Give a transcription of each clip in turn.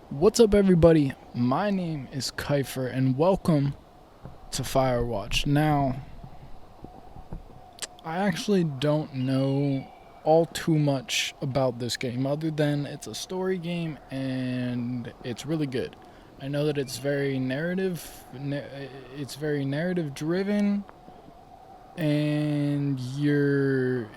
What's up, everybody? My name is Kiefer, and welcome to Firewatch. Now, I actually don't know all too much about this game, other than it's a story game and it's really good. I know that it's very narrative driven, and you're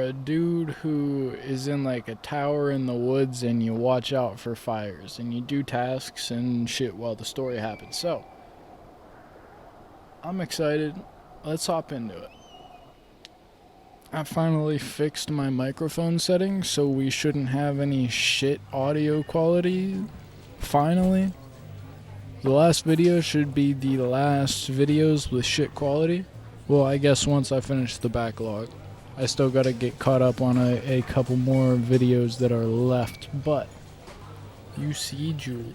a dude who is in like a tower in the woods, and you watch out for fires and you do tasks and shit while the story happens. So I'm excited. Let's hop into it. I finally fixed my microphone settings, so we shouldn't have any shit audio quality. Finally, the last video should be the last videos with shit quality. Well, I guess once I finish the backlog. I still gotta get caught up on a couple more videos that are left, but you see Julia.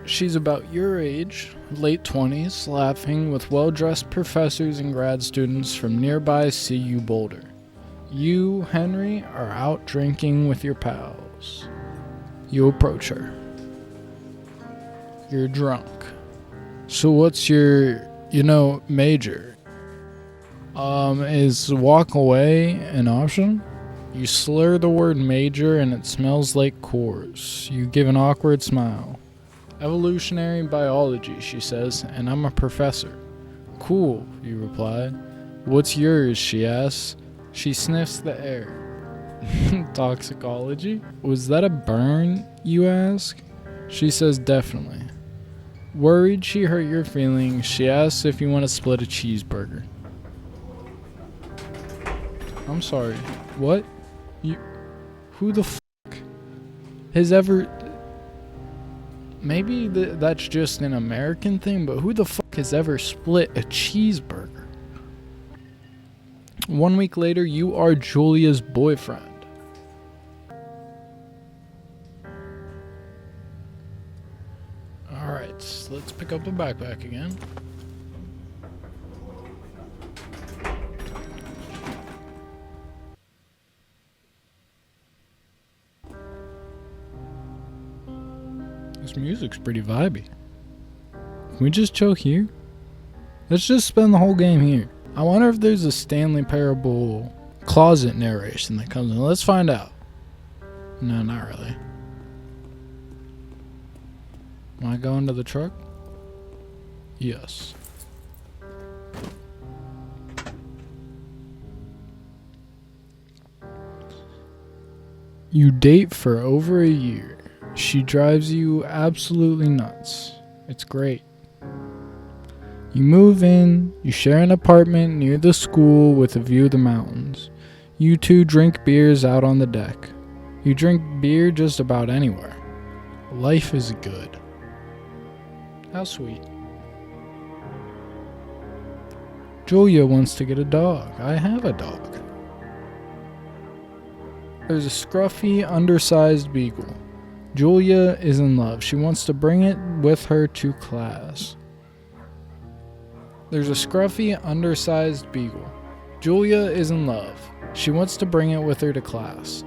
She's about your age, late 20s, laughing with well-dressed professors and grad students from nearby CU Boulder. You, Henry, are out drinking with your pals. You approach her. You're drunk. So what's your, major? Is walk away an option? You slur the word major and it smells like Coors. You give an awkward smile. Evolutionary biology, she says, and I'm a professor. Cool, you reply. What's yours, she asks. She sniffs the air. Toxicology? Was that a burn, you ask? She says definitely. Worried she hurt your feelings, she asks if you want to split a cheeseburger. I'm sorry. What? Who the fuck has ever... Maybe that's just an American thing, but who the fuck has ever split a cheeseburger? 1 week later, you are Julia's boyfriend. Alright, let's pick up the backpack again. This music's pretty vibey. Can we just chill here? Let's just spend the whole game here. I wonder if there's a Stanley Parable closet narration that comes in. Let's find out. No, not really. Am I going to the truck? Yes. You date for over a year. She drives you absolutely nuts. It's great. You move in, you share an apartment near the school with a view of the mountains. You two drink beers out on the deck. You drink beer just about anywhere. Life is good. How sweet. Julia wants to get a dog. I have a dog. There's a scruffy, undersized beagle. Julia is in love. She wants to bring it with her to class. There's a scruffy, undersized beagle. Julia is in love. She wants to bring it with her to class.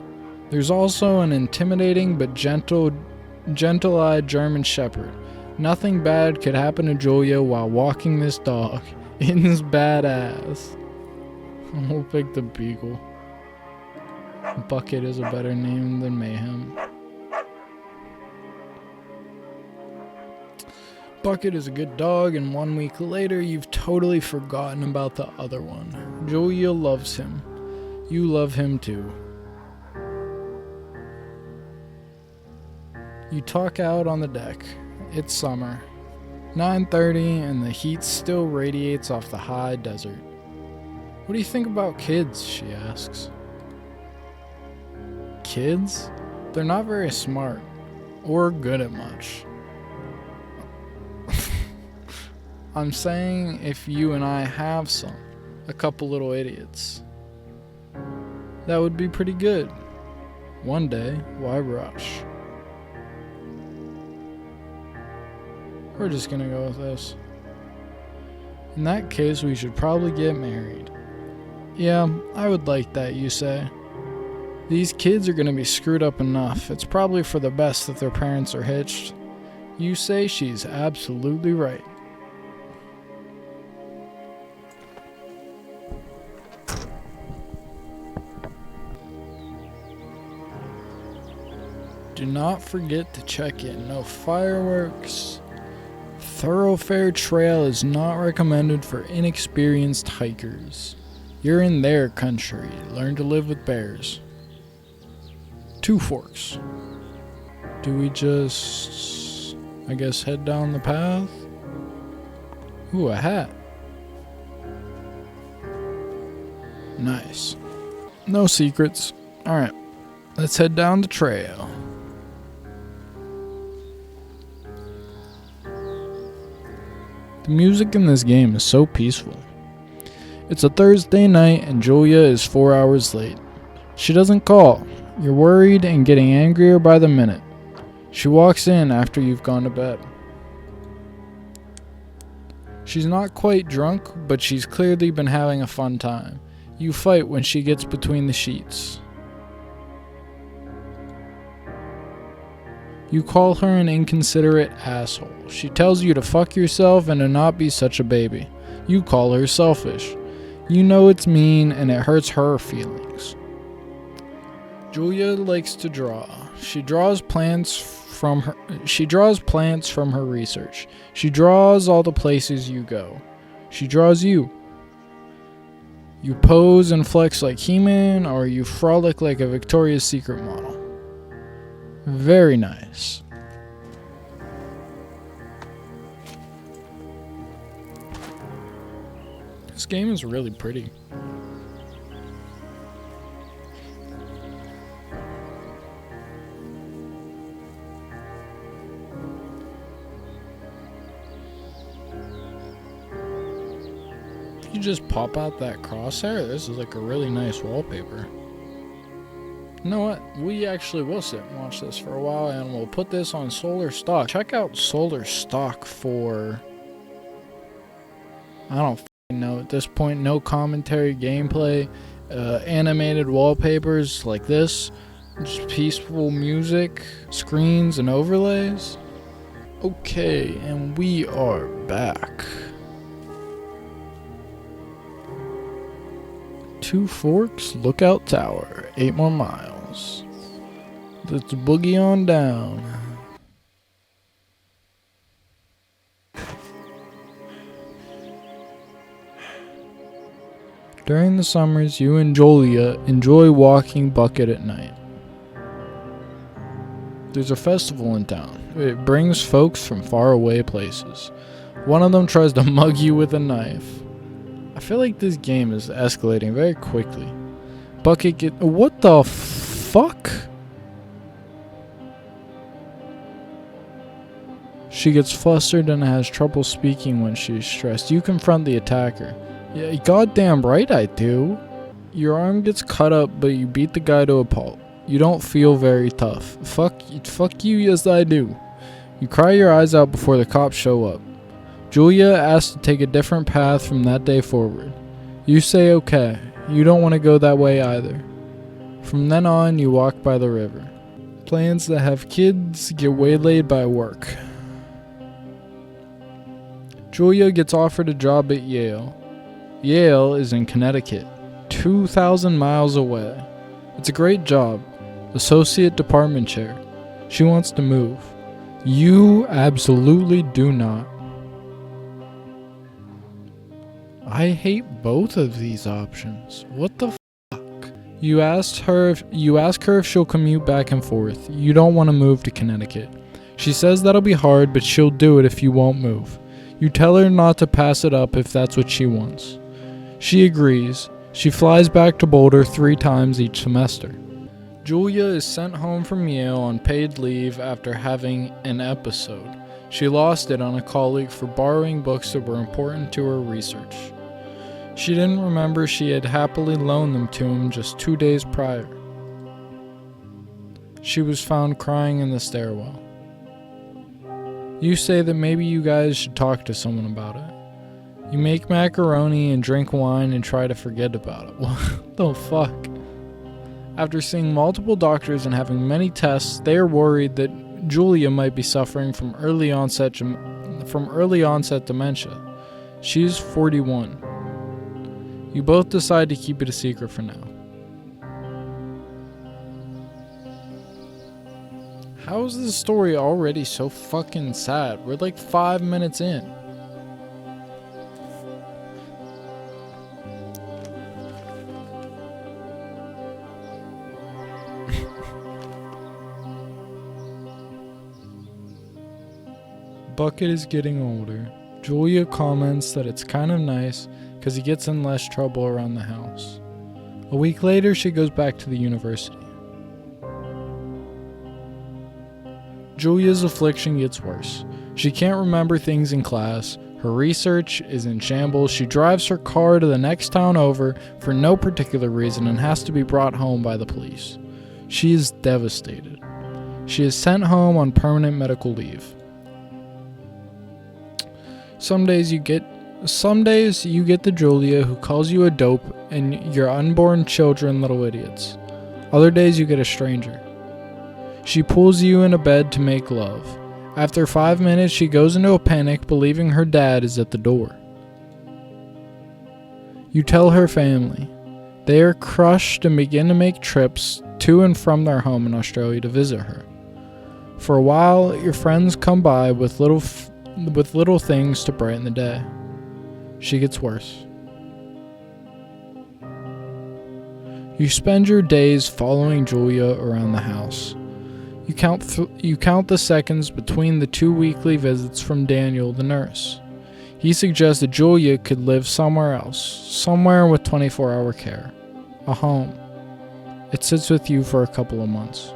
There's also an intimidating but gentle-eyed German shepherd. Nothing bad could happen to Julia while walking this dog. It's badass. I'll pick the beagle. Bucket is a better name than Mayhem. Bucket is a good dog, and 1 week later, you've totally forgotten about the other one. Julia loves him. You love him too. You talk out on the deck. It's summer. 9:30, and the heat still radiates off the high desert. What do you think about kids? She asks. Kids? They're not very smart, or good at much. I'm saying if you and I have some, a couple little idiots, that would be pretty good. One day, why rush? We're just gonna go with this. In that case, we should probably get married. Yeah, I would like that, you say. These kids are gonna be screwed up enough. It's probably for the best that their parents are hitched. You say she's absolutely right. Do not forget to check in. No fireworks. Thoroughfare trail is not recommended for inexperienced hikers. You're in their country. Learn to live with bears. Two Forks. Do we just, I guess, head down the path? Ooh, a hat. Nice. No secrets. Alright, let's head down the trail. The music in this game is so peaceful. It's a Thursday night and Julia is 4 hours late. She doesn't call. You're worried and getting angrier by the minute. She walks in after you've gone to bed. She's not quite drunk, but she's clearly been having a fun time. You fight when she gets between the sheets. You call her an inconsiderate asshole. She tells you to fuck yourself and to not be such a baby. You call her selfish. You know it's mean and it hurts her feelings. Julia likes to draw. She draws plants from her research. She draws all the places you go. She draws you. You pose and flex like He-Man, or you frolic like a Victoria's Secret model. Very nice. This game is really pretty. If you just pop out that crosshair, this is like a really nice wallpaper. You know what? We actually will sit and watch this for a while, and we'll put this on Solar Stock. Check out Solar Stock for, I don't f***ing know at this point, no commentary, gameplay, animated wallpapers like this, just peaceful music, screens, and overlays. Okay, and we are back. Two Forks Lookout Tower, 8 more miles. Let's boogie on down. During the summers, you and Julia enjoy walking Bucket at night. There's a festival in town. It brings folks from faraway places. One of them tries to mug you with a knife. I feel like this game is escalating very quickly. Bucket what the fuck? She gets flustered and has trouble speaking when she's stressed. You confront the attacker. Yeah, goddamn right I do. Your arm gets cut up, but you beat the guy to a pulp. You don't feel very tough. Fuck you, yes I do. You cry your eyes out before the cops show up. Julia asks to take a different path from that day forward. You say okay. You don't want to go that way either. From then on, you walk by the river. Plans that have kids get waylaid by work. Julia gets offered a job at Yale. Yale is in Connecticut, 2,000 miles away. It's a great job. Associate department chair. She wants to move. You absolutely do not. I hate both of these options. What the fuck? You ask her if she'll commute back and forth. You don't want to move to Connecticut. She says that'll be hard, but she'll do it if you won't move. You tell her not to pass it up if that's what she wants. She agrees. She flies back to Boulder 3 times each semester. Julia is sent home from Yale on paid leave after having an episode. She lost it on a colleague for borrowing books that were important to her research. She didn't remember she had happily loaned them to him just 2 days prior. She was found crying in the stairwell. You say that maybe you guys should talk to someone about it. You make macaroni and drink wine and try to forget about it. What the fuck? After seeing multiple doctors and having many tests, they are worried that Julia might be suffering from early onset dementia. She's 41. You both decide to keep it a secret for now. How is this story already so fucking sad? We're like 5 minutes in. Bucket is getting older. Julia comments that it's kind of nice because he gets in less trouble around the house. A week later, she goes back to the university. Julia's affliction gets worse. She can't remember things in class. Her research is in shambles. She drives her car to the next town over for no particular reason and has to be brought home by the police. She is devastated. She is sent home on permanent medical leave. Some days you get the Julia who calls you a dope and your unborn children little idiots. Other days you get a stranger. She pulls you in a bed to make love. After 5 minutes, she goes into a panic, believing her dad is at the door. You tell her family. They are crushed and begin to make trips to and from their home in Australia to visit her. For a while, your friends come by with little things to brighten the day. She gets worse. You spend your days following Julia around the house. You count the seconds between the 2 weekly visits from Daniel, the nurse. He suggests that Julia could live somewhere else, somewhere with 24-hour care, a home. It sits with you for a couple of months.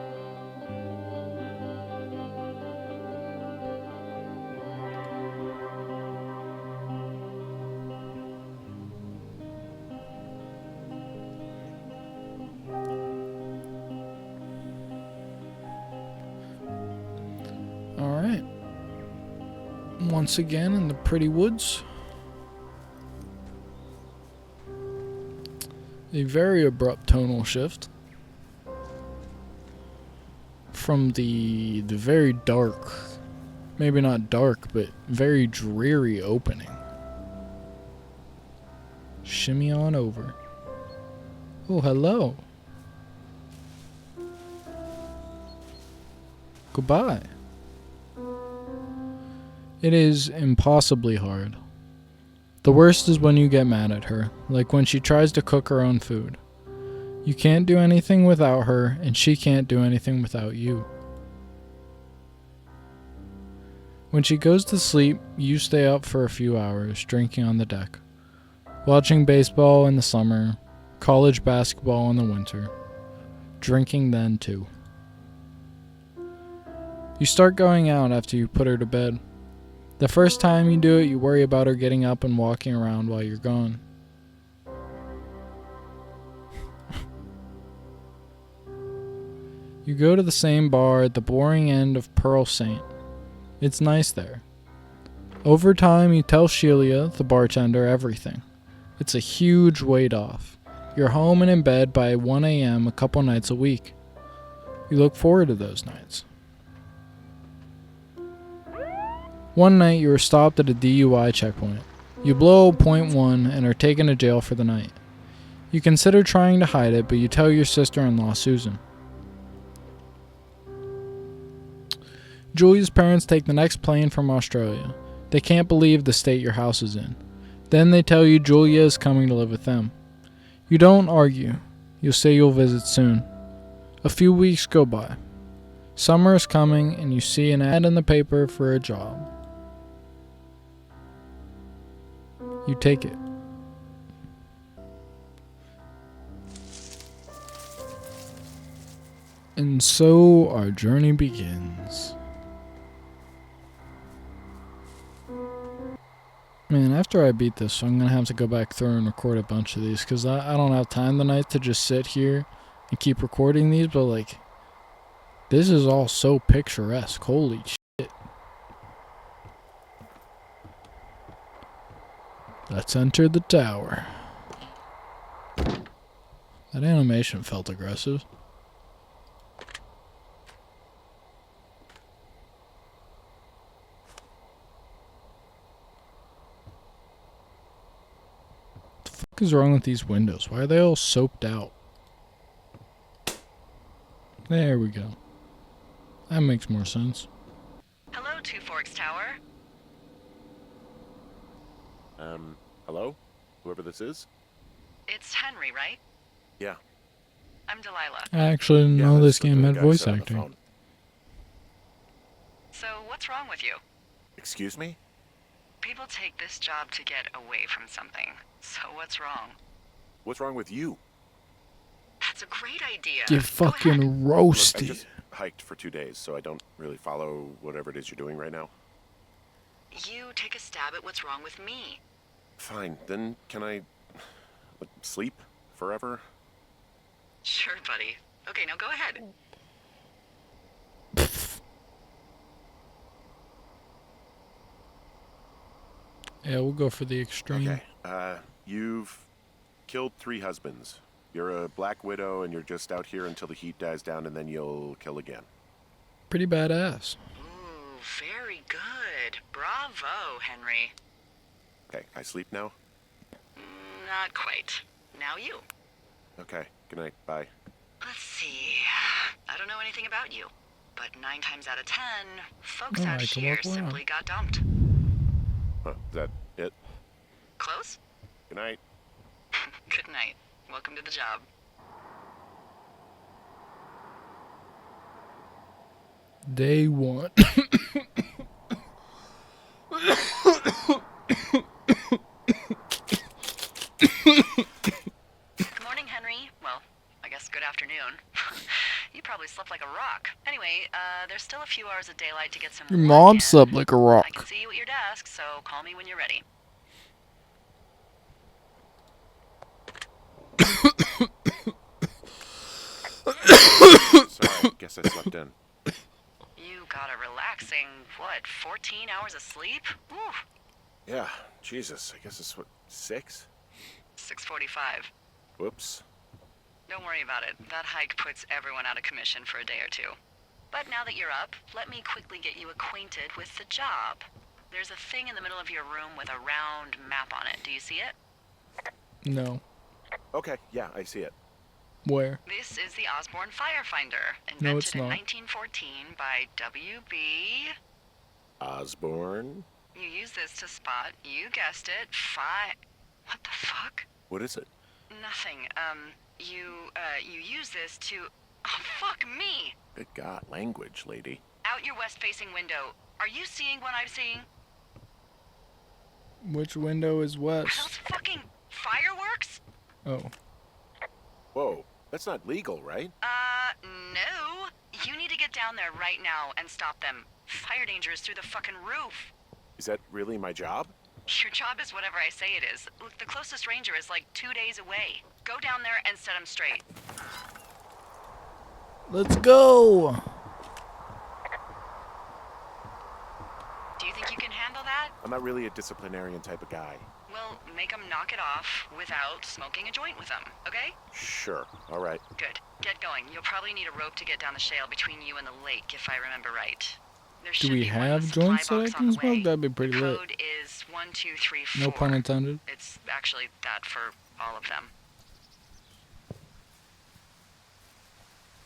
Alright. Once again in the pretty woods. A very abrupt tonal shift. From the very dark, maybe not dark, but very dreary opening. Shimmy on over. Oh, hello. Goodbye. It is impossibly hard. The worst is when you get mad at her, like when she tries to cook her own food. You can't do anything without her, and she can't do anything without you. When she goes to sleep, you stay up for a few hours, drinking on the deck, watching baseball in the summer, college basketball in the winter, drinking then too. You start going out after you put her to bed. The first time you do it, you worry about her getting up and walking around while you're gone. You go to the same bar at the boring end of Pearl St. It's nice there. Over time, you tell Sheila, the bartender, everything. It's a huge weight off. You're home and in bed by 1 a.m. a couple nights a week. You look forward to those nights. One night you were stopped at a DUI checkpoint. You blow .1 and are taken to jail for the night. You consider trying to hide it, but you tell your sister-in-law Susan. Julia's parents take the next plane from Australia. They can't believe the state your house is in. Then they tell you Julia is coming to live with them. You don't argue. You'll say you'll visit soon. A few weeks go by. Summer is coming and you see an ad in the paper for a job. You take it. And so our journey begins. Man, after I beat this, I'm going to have to go back through and record a bunch of these, because I don't have time tonight to just sit here and keep recording these, but like, this is all so picturesque. Holy shit. Let's enter the tower. That animation felt aggressive. What the fuck is wrong with these windows? Why are they all soaped out? There we go. That makes more sense. Hello, Two Forks Tower. Hello? Whoever this is? It's Henry, right? Yeah. I'm Delilah. I actually didn't know this game had voice acting. So, what's wrong with you? Excuse me? People take this job to get away from something. So, what's wrong? What's wrong with you? That's a great idea. Get fucking roasted. Look, I just hiked for 2 days, so I don't really follow whatever it is you're doing right now. You take a stab at what's wrong with me. Fine, then can I sleep forever? Sure, buddy. Okay, now go ahead. Yeah, we'll go for the extreme. Okay, you've killed 3 husbands. You're a black widow and you're just out here until the heat dies down and then you'll kill again. Pretty badass. Ooh, very good. Bravo, Henry. Okay, I sleep now? Not quite. Now you. Okay, good night, bye. Let's see. I don't know anything about you, but 9 times out of 10, folks Oh, out I can here walk around. simply got dumped. Huh, is that it? Close? Good night. Good night. Welcome to the job. Day 1. Good morning, Henry. Well, I guess good afternoon. You probably slept like a rock. Anyway, there's still a few hours of daylight to get some Your work mom in. slept like a I rock. can see you at your desk, so call me when you're ready. Sorry, guess I slept in. You got a relaxing, what, 14 hours of sleep? Whew. Yeah, Jesus, I guess it's what, 6? 6:45. Whoops. Don't worry about it. That hike puts everyone out of commission for a day or two. But now that you're up, let me quickly get you acquainted with the job. There's a thing in the middle of your room with a round map on it. Do you see it? No. Okay, yeah, I see it. Where? This is the Osborne Firefinder, No, it's invented in not. 1914 by W.B. Osborne? You use this to spot, you guessed it, What the fuck? What is it? Nothing. You use this to... Oh, fuck me! Good God, language, lady. Out your west-facing window. Are you seeing what I'm seeing? Which window is Are west? those fucking fireworks? Oh. Whoa, that's not legal, right? No. You need to get down there right now and stop them. Fire danger is through the fucking roof. Is that really my job? Your job is whatever I say it is. Look, the closest ranger is like 2 days away. Go down there and set him straight. Let's go! Do you think you can handle that? I'm not really a disciplinarian type of guy. Well, make him knock it off without smoking a joint with him, okay? Sure, all right. Good. Get going. You'll probably need a rope to get down the shale between you and the lake, if I remember right. There Do should we be one in have the supply joints that I box on can the smoke? way. That'd be pretty The lit. code is 1234. No pun intended. It's actually that for all of them.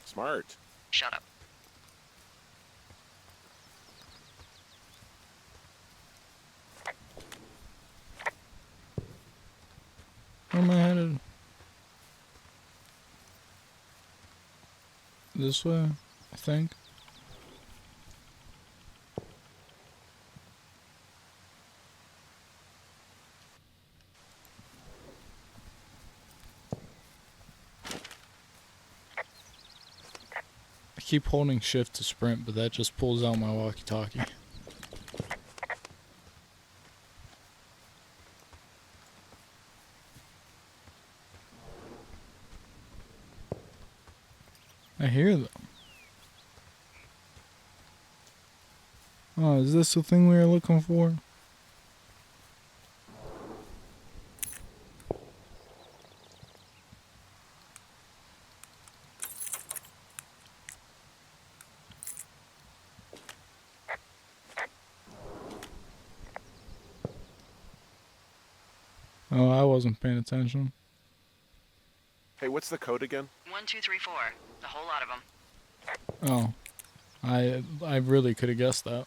Smart. Shut up. Where am I headed? This way, I think. I keep holding shift to sprint, but that just pulls out my walkie-talkie. I hear them. Oh, is this the thing we were looking for? Oh, I wasn't paying attention. Hey, what's the code again? 1, 2, 3, 4. A whole lot of them. Oh, I really could have guessed that.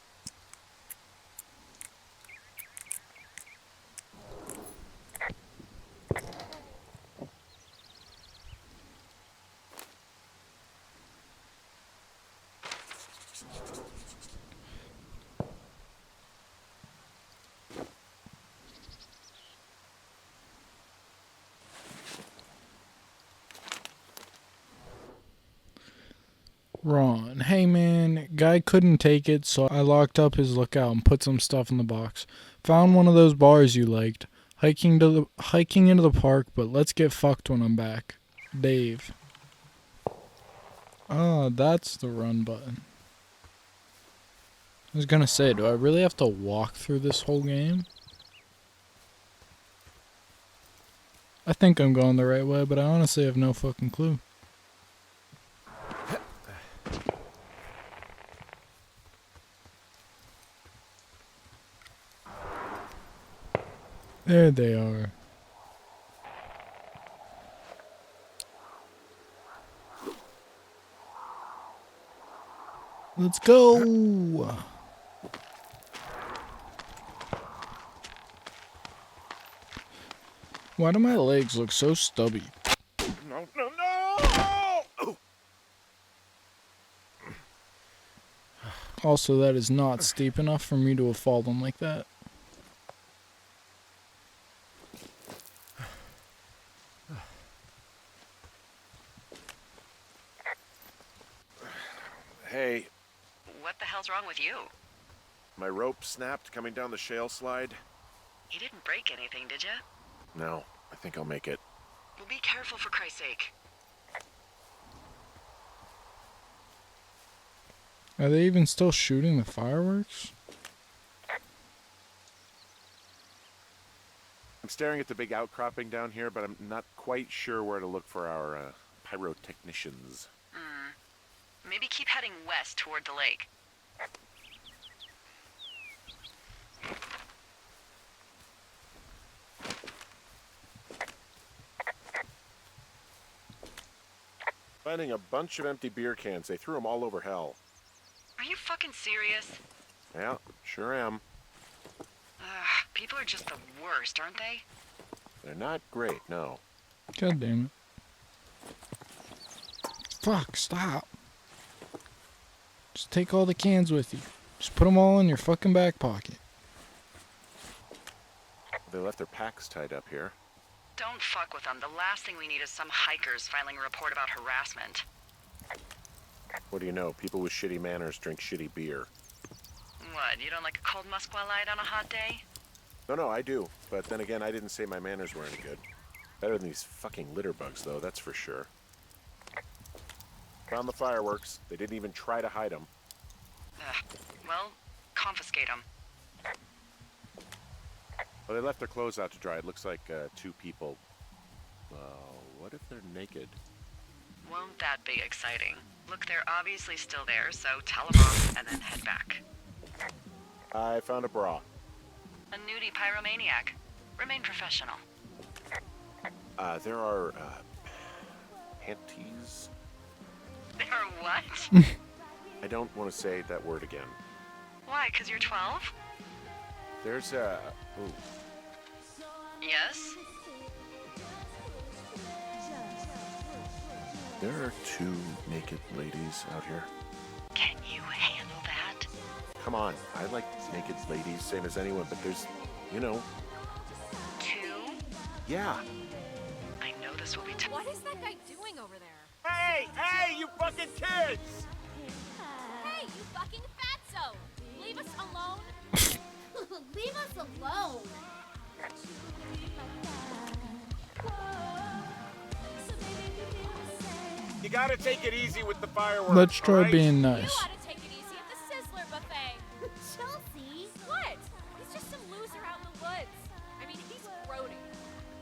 Ron, hey man, guy couldn't take it, so I locked up his lookout and put some stuff in the box. Found one of those bars you liked. Hiking into the park, but let's get fucked when I'm back. Dave. Oh, that's the run button. I was gonna say, do I really have to walk through this whole game? I think I'm going the right way, but I honestly have no fucking clue. There they are. Let's go! Why do my legs look so stubby? No, no, no! Also, that is not steep enough for me to have fallen like that. Hey, What the hell's wrong with you? my rope snapped coming down the shale slide. You didn't break anything, did you? No, I think I'll make it. Well, be careful for Christ's sake. Are they even still shooting the fireworks? I'm staring at the big outcropping down here, but I'm not quite sure where to look for our pyrotechnicians. Maybe keep heading west toward the lake. Finding a bunch of empty beer cans. They threw them all over hell. Are you fucking serious? Yeah, sure am. Ugh, people are just the worst, aren't they? They're not great, no. God damn it. Fuck, stop. Just take all the cans with you. Just put them all in your fucking back pocket. They left their packs tied up here. Don't fuck with them. The last thing we need is some hikers filing a report about harassment. What do you know? People with shitty manners drink shitty beer. What, you don't like a cold Musqua Light on a hot day? No, I do. But then again, I didn't say my manners were any good. Better than these fucking litter bugs, though, that's for sure. Found the fireworks. They didn't even try to hide them. Well, confiscate them. Well, they left their clothes out to dry. It looks like two people. Well, what if they're naked? Won't that be exciting? Look, they're obviously still there, so tell them off and then head back. I found a bra. A nudie pyromaniac. Remain professional. There are, panties? There are what? I don't want to say that word again. Why, 'cause you're 12? There's a... Ooh. Yes? There are two naked ladies out here. Can you handle that? Come on, I like naked ladies, same as anyone, but there's, you know... 2? Yeah. I know this will be What is that guy doing over there? Hey, you fucking kids! Hey, you fucking fatso! Leave us alone! Leave us alone! You gotta take it easy with the fireworks. Let's try alright? being You nice. ought to take it easy at the Sizzler buffet! Chelsea! What? He's just some loser out in the woods. I mean, he's grody.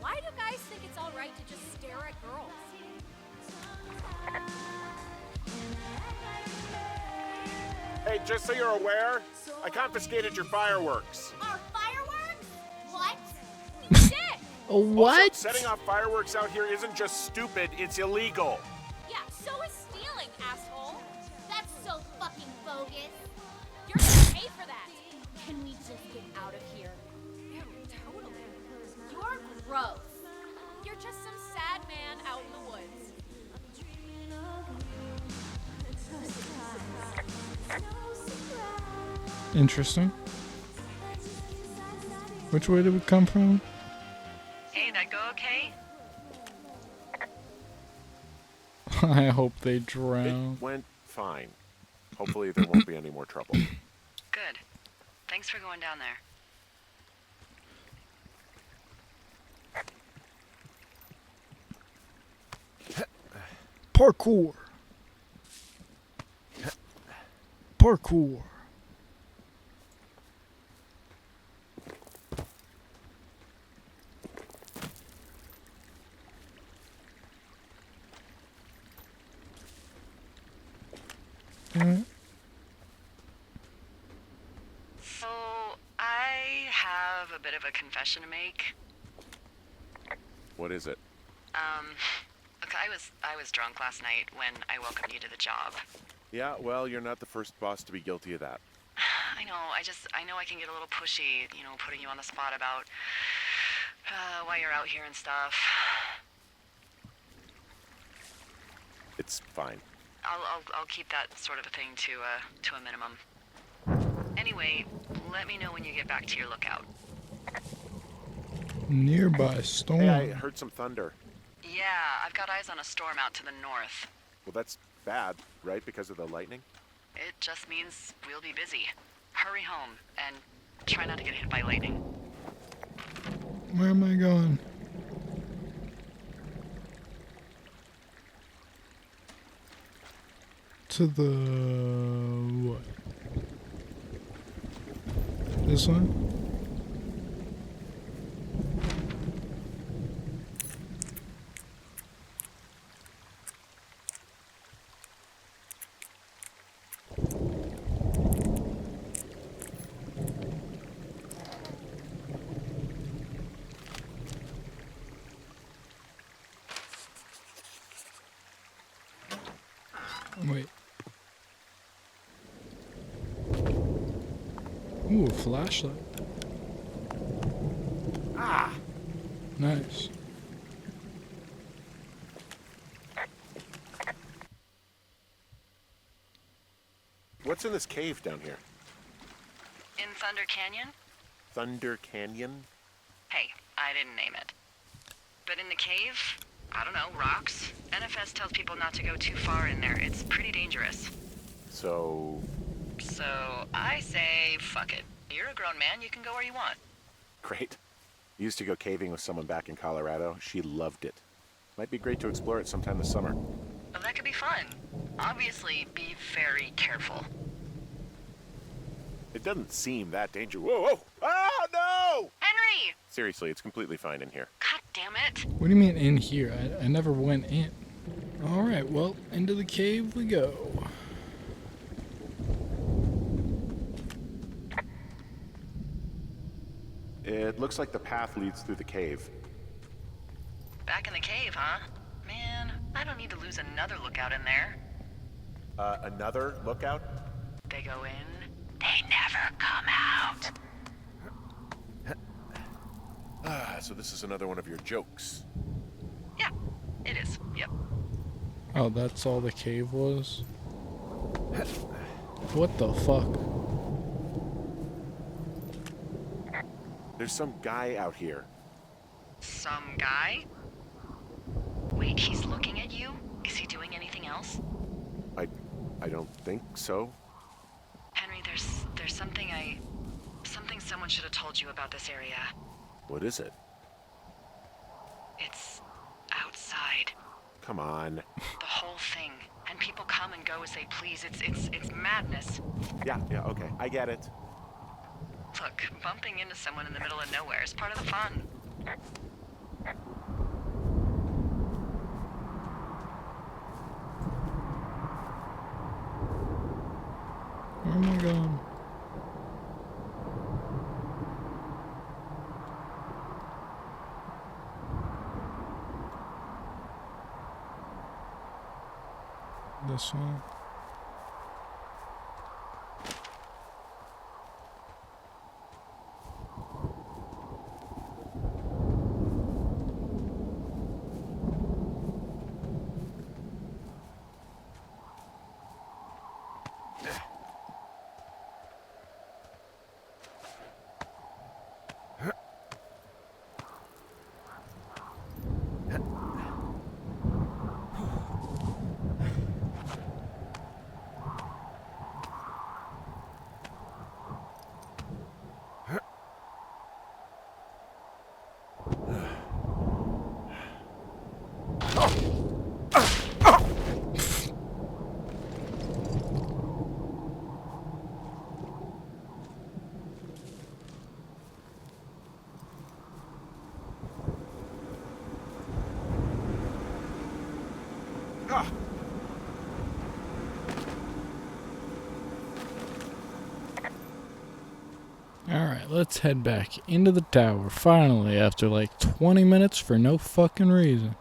Why do guys think it's alright to just stare at girls? Hey, just so you're aware, I confiscated your fireworks. Our fireworks? What? You did! What? Also, setting off fireworks out here isn't just stupid, it's illegal. Yeah, so is stealing, asshole. That's so fucking bogus. You're gonna pay for that. Can we just get out of here? Ew, totally. You're gross. You're just some sad man out in the woods. Interesting. Which way did we come from? Hey, that go okay? I hope they drown. It went fine. Hopefully there won't be any more trouble. Good. Thanks for going down there. Parkour. Parkour. Alright. So, I have a bit of a confession to make. What is it? Look, I was drunk last night when I welcomed you to the job. Yeah, well, you're not the first boss to be guilty of that. I know, I know I can get a little pushy, you know, putting you on the spot about why you're out here and stuff. It's fine. I'll keep that sort of a thing to a minimum. Anyway, let me know when you get back to your lookout. Nearby storm. Hey, I heard some thunder. Yeah, I've got eyes on a storm out to the north. Well, that's bad, right? Because of the lightning? It just means we'll be busy. Hurry home and try not to get hit by lightning. Where am I going? To the what? This one? Wait. Ooh, a flashlight. Ah! Nice. What's in this cave down here? In Thunder Canyon? Thunder Canyon? Hey, I didn't name it. But in the cave, I don't know, rocks. NFS tells people not to go too far in there. It's pretty dangerous. So... So I say, fuck it. You're a grown man, you can go where you want. Great. Used to go caving with someone back in Colorado. She loved it. Might be great to explore it sometime this summer. Well, that could be fun. Obviously, be very careful. It doesn't seem that dangerous. Whoa, whoa! Oh, no! Henry! Seriously, it's completely fine in here. God damn it. What do you mean in here? I never went in. Alright, well, into the cave we go. It looks like the path leads through the cave. Back in the cave, huh? Man, I don't need to lose another lookout in there. Another lookout? They go in, they never come out. Ah, so this is another one of your jokes. Yeah, it is. Yep. Oh, that's all the cave was? What the fuck? There's some guy out here. Some guy? Wait, he's looking at you? Is he doing anything else? I don't think so. Henry, there's something someone should have told you about this area. What is it? It's outside. Come on. The whole thing. And people come and go as they please. It's madness. Yeah, okay. I get it. Look, bumping into someone in the middle of nowhere is part of the fun. Where am I going? this one. Alright, let's head back into the tower, finally, after like 20 minutes for no fucking reason.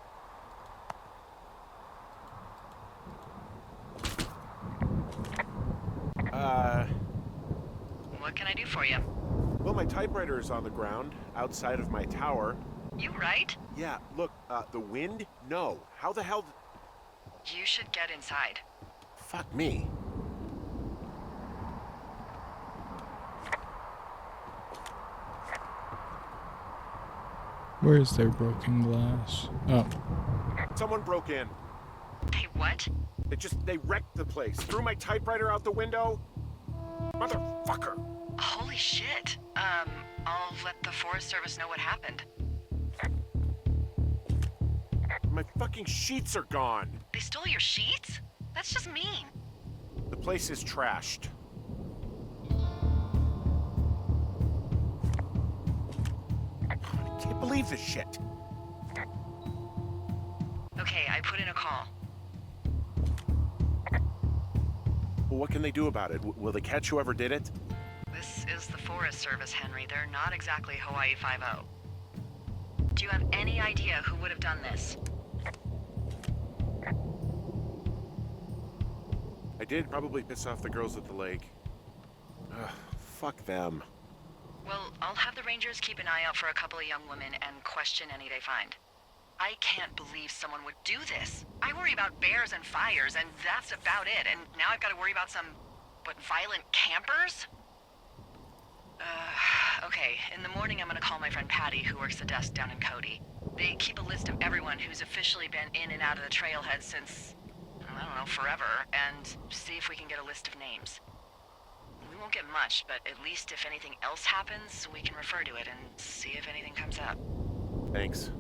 What can I do for you? Well, my typewriter is on the ground, outside of my tower. You right? Yeah, look, the wind? No. How the hell You should get inside. Fuck me. Where's their broken glass? Oh. Someone broke in. Hey, what? They wrecked the place. Threw my typewriter out the window. Motherfucker. Holy shit. I'll let the Forest Service know what happened. My fucking sheets are gone. They stole your sheets? That's just mean. The place is trashed. I can't believe this shit. Okay, I put in a call. Well, what can they do about it? Will they catch whoever did it? This is the Forest Service, Henry. They're not exactly Hawaii Five-0. Do you have any idea who would have done this? I did probably piss off the girls at the lake. Ugh, fuck them. Well, I'll have the Rangers keep an eye out for a couple of young women and question any they find. I can't believe someone would do this. I worry about bears and fires, and that's about it. And now I've got to worry about some, violent campers? Okay, in the morning I'm gonna call my friend Patty, who works the desk down in Cody. They keep a list of everyone who's officially been in and out of the trailhead since, I don't know, forever, and see if we can get a list of names. We won't get much, but at least if anything else happens, we can refer to it and see if anything comes up. Thanks.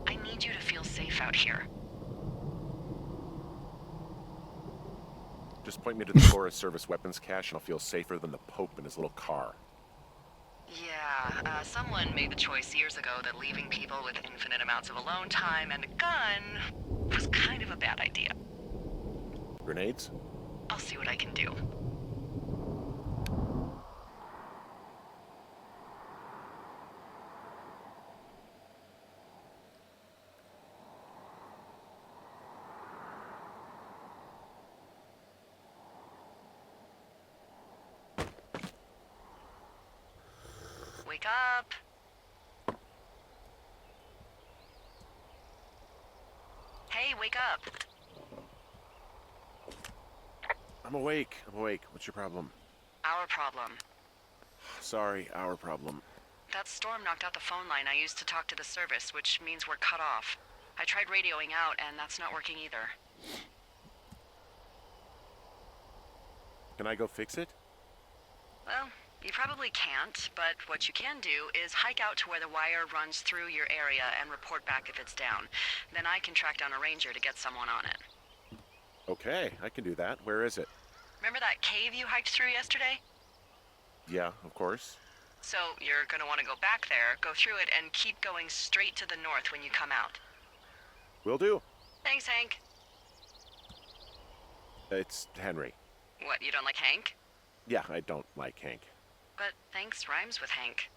I need you to feel safe out here. Just point me to the Forest Service weapons cache and I'll feel safer than the Pope in his little car. Yeah, someone made the choice years ago that leaving people with infinite amounts of alone time and a gun was kind of a bad idea. Grenades? I'll see what I can do. Wake up! Hey, wake up! I'm awake. What's your problem? Our problem. Sorry, our problem. That storm knocked out the phone line I used to talk to the service, which means we're cut off. I tried radioing out, and that's not working either. Can I go fix it? Well, you probably can't, but what you can do is hike out to where the wire runs through your area and report back if it's down. Then I can track down a ranger to get someone on it. Okay, I can do that. Where is it? Remember that cave you hiked through yesterday? Yeah, of course. So you're gonna want to go back there, go through it, and keep going straight to the north when you come out. Will do. Thanks, Hank. It's Henry. What, you don't like Hank? Yeah, I don't like Hank. But thanks rhymes with Hank.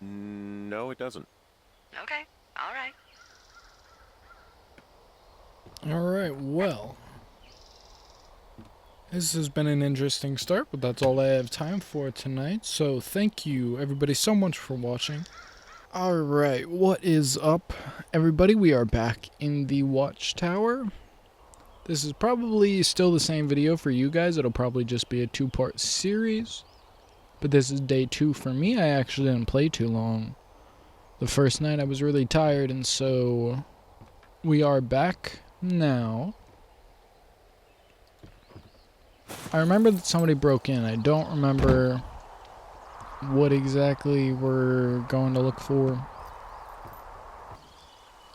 No, it doesn't. Okay, alright. Alright, well, This has been an interesting start, but that's all I have time for tonight. So thank you everybody so much for watching. Alright, what is up everybody? We are back in the Watchtower. This is probably still the same video for you guys. It'll probably just be a 2-part series. But this is day 2 for me. I actually didn't play too long. The first night I was really tired, and so we are back now. I remember that somebody broke in. I don't remember what exactly we're going to look for.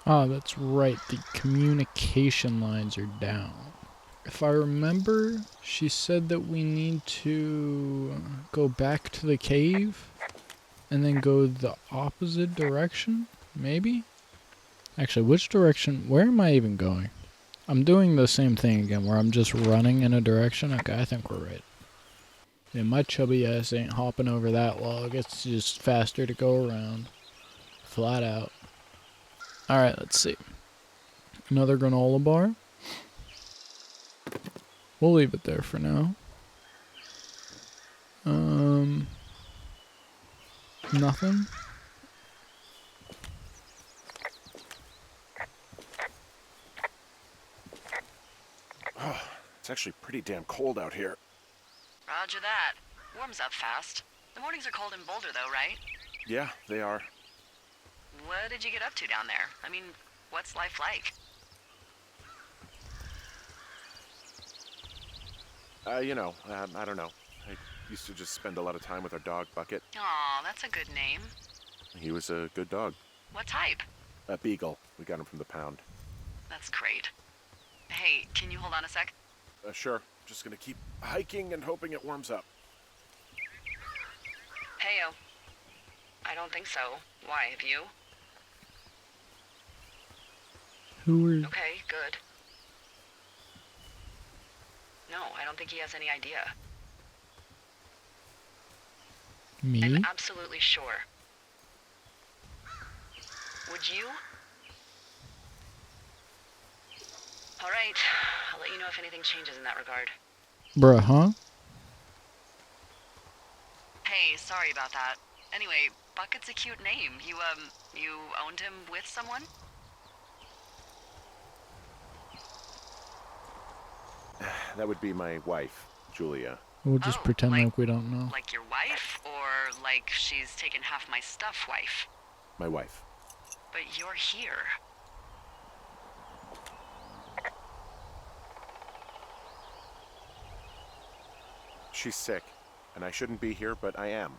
Ah, that's right. The communication lines are down. If I remember, she said that we need to go back to the cave and then go the opposite direction, maybe? Actually, which direction? Where am I even going? I'm doing the same thing again, where I'm just running in a direction. Okay, I think we're right. Yeah, my chubby ass ain't hopping over that log. It's just faster to go around. Flat out. Alright, let's see. Another granola bar. We'll leave it there for now. Nothing. Oh, it's actually pretty damn cold out here. Roger that. Warms up fast. The mornings are cold in Boulder, though, right? Yeah, they are. What did you get up to down there? I mean, what's life like? I don't know. I used to just spend a lot of time with our dog, Bucket. Aw, that's a good name. He was a good dog. What type? A beagle. We got him from the pound. That's great. Hey, can you hold on a sec? Sure. Just gonna keep hiking and hoping it warms up. Heyo. I don't think so. Why, have you? Who are... Okay, good. No, I don't think he has any idea. Me? I'm absolutely sure. Would you? Alright, I'll let you know if anything changes in that regard. Bruh, huh? Hey, sorry about that. Anyway, Bucket's a cute name. You owned him with someone? That would be my wife, Julia. We'll just Oh, pretend like we don't know. Like your wife? Or like she's taken half my stuff wife? My wife. But you're here. She's sick, and I shouldn't be here, but I am.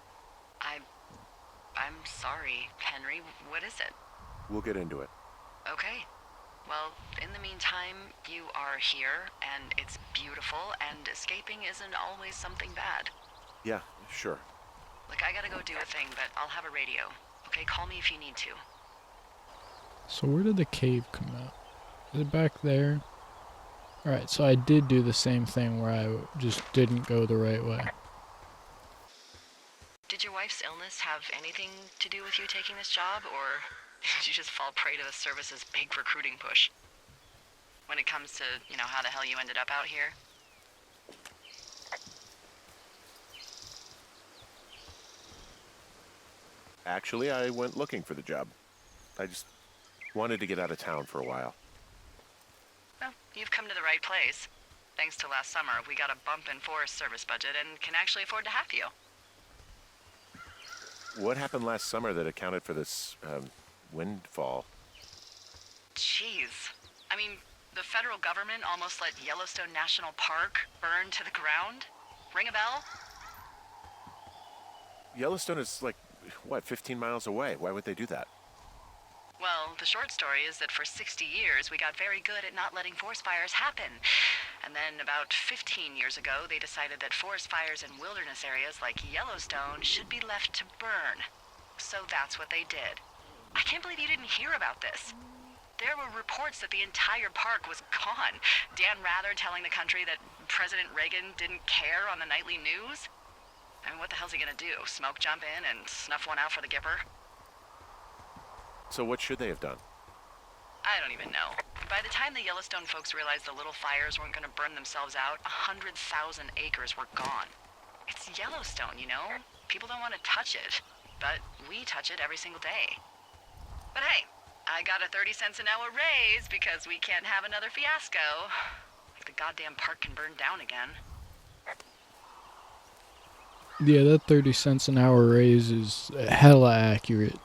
I'm sorry, Henry. What is it? We'll get into it. Okay. Well, in the meantime, you are here, and it's beautiful, and escaping isn't always something bad. Yeah, sure. Look, I gotta go do a thing, but I'll have a radio. Okay, call me if you need to. So where did the cave come out? Is it back there? Alright, so I did do the same thing where I just didn't go the right way. Did your wife's illness have anything to do with you taking this job, or did you just fall prey to the service's big recruiting push? When it comes to, how the hell you ended up out here? Actually, I went looking for the job. I just wanted to get out of town for a while. Well, you've come to the right place. Thanks to last summer, we got a bump in Forest Service budget and can actually afford to have you. What happened last summer that accounted for this, windfall? Jeez. I mean, the federal government almost let Yellowstone National Park burn to the ground? Ring a bell? Yellowstone is 15 miles away. Why would they do that? Well, the short story is that for 60 years, we got very good at not letting forest fires happen. And then about 15 years ago, they decided that forest fires in wilderness areas like Yellowstone should be left to burn. So that's what they did. I can't believe you didn't hear about this. There were reports that the entire park was gone. Dan Rather telling the country that President Reagan didn't care on the nightly news. I mean, what the hell's he gonna do? Smoke jump in and snuff one out for the Gipper? So what should they have done? I don't even know. By the time the Yellowstone folks realized the little fires weren't going to burn themselves out, 100,000 acres were gone. It's Yellowstone, you know? People don't want to touch it, but we touch it every single day. But hey, I got a 30 cents an hour raise because we can't have another fiasco. Like the goddamn park can burn down again. Yeah, that 30 cents an hour raise is hella accurate.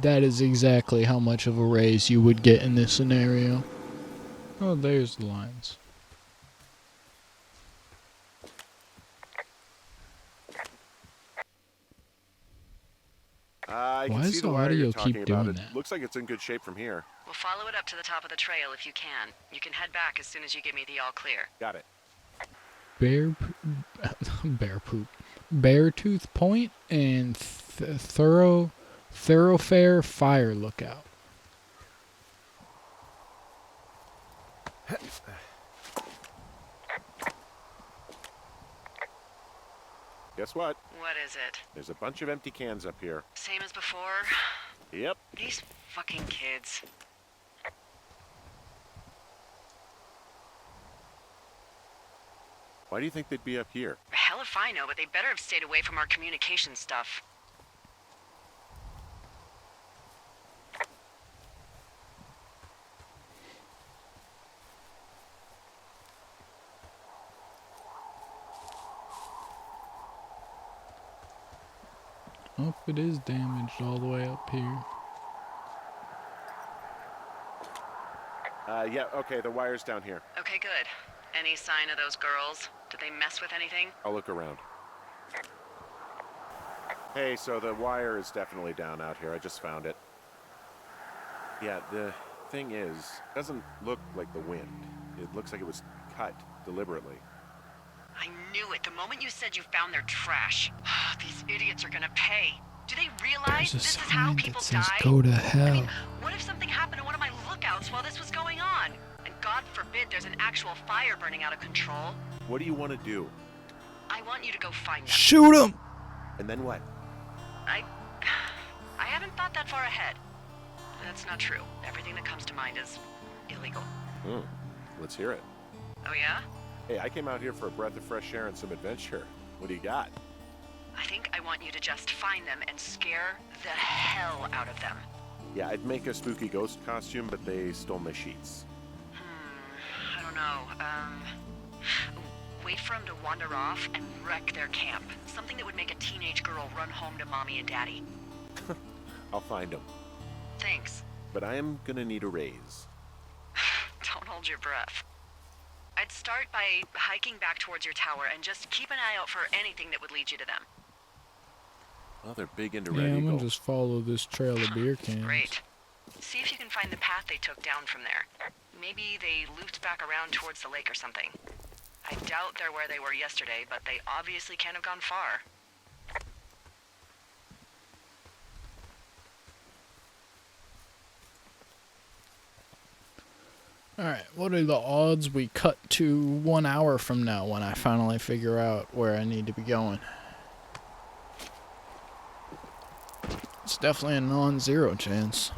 That is exactly how much of a raise you would get in this scenario. Oh, there's the lines. I Why can does see the the wire audio you're talking keep about. doing It that? looks like it's in good shape from here. We'll follow it up to the top of the trail if you can. You can head back as soon as you give me the all clear. Got it. Beartooth Point and Thoroughfare Fire Lookout. Guess what? What is it? There's a bunch of empty cans up here. Same as before? Yep. These fucking kids. Why do you think they'd be up here? Hell if I know, but they better have stayed away from our communication stuff. Oh, it is damaged all the way up here. Yeah, okay, the wire's down here. Okay, good. Any sign of those girls? Did they mess with anything? I'll look around. Hey, so the wire is definitely down out here. I just found it. Yeah, the thing is, it doesn't look like the wind. It looks like it was cut deliberately. I knew it. The moment you said you found their trash. These idiots are gonna pay. Do they realize There's a this is how sign people that says die? go to I hell. mean, what if something happened to one of my lookouts while this was going on? And God forbid there's an actual fire burning out of control. What do you want to do? I want you to go find them. Shoot him! And then what? I haven't thought that far ahead. That's not true. Everything that comes to mind is illegal. Let's hear it. Oh yeah? Hey, I came out here for a breath of fresh air and some adventure. What do you got? I think I want you to just find them and scare the hell out of them. Yeah, I'd make a spooky ghost costume, but they stole my sheets. I don't know. Wait for them to wander off and wreck their camp. Something that would make a teenage girl run home to mommy and daddy. I'll find them. Thanks. But I am gonna need a raise. Don't hold your breath. I'd start by hiking back towards your tower and just keep an eye out for anything that would lead you to them. Well, they're big into Yeah, Red I'm Eagle. gonna just follow this trail of beer cans. Great. See if you can find the path they took down from there. Maybe they looped back around towards the lake or something. I doubt they're where they were yesterday, but they obviously can't have gone far. Alright, what are the odds we cut to 1 hour from now when I finally figure out where I need to be going? It's definitely a non-zero chance.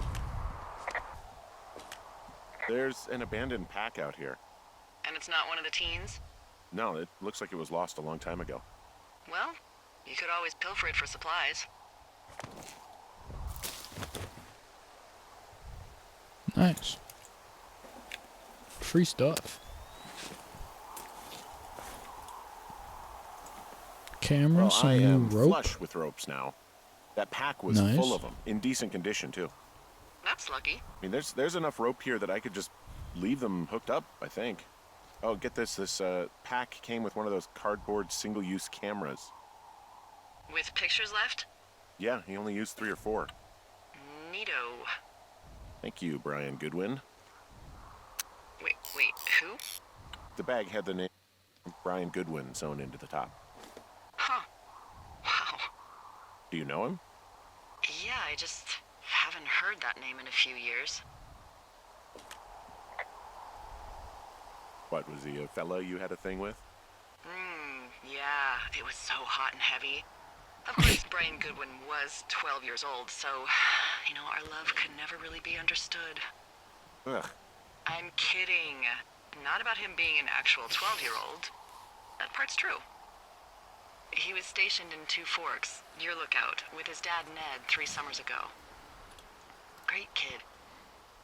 There's an abandoned pack out here. And it's not one of the teens? No, it looks like it was lost a long time ago. Well, you could always pilfer it for supplies. Nice. Free stuff. Camera, Well, some I new am rope. flush with ropes now. That pack was Nice. full of them, in decent condition too. That's lucky. I mean, there's enough rope here that I could just leave them hooked up, I think. Oh, get this. This pack came with one of those cardboard single-use cameras. With pictures left? Yeah, he only used 3 or 4. Neato. Thank you, Brian Goodwin. Wait, who? The bag had the name Brian Goodwin sewn into the top. Huh. Wow. Do you know him? Yeah, I just haven't heard that name in a few years. What, was he a fella you had a thing with? Yeah, it was so hot and heavy. Of course, Brian Goodwin was 12 years old, so, our love could never really be understood. Ugh. I'm kidding. Not about him being an actual 12-year-old. That part's true. He was stationed in Two Forks, your lookout, with his dad Ned 3 summers ago. Great kid.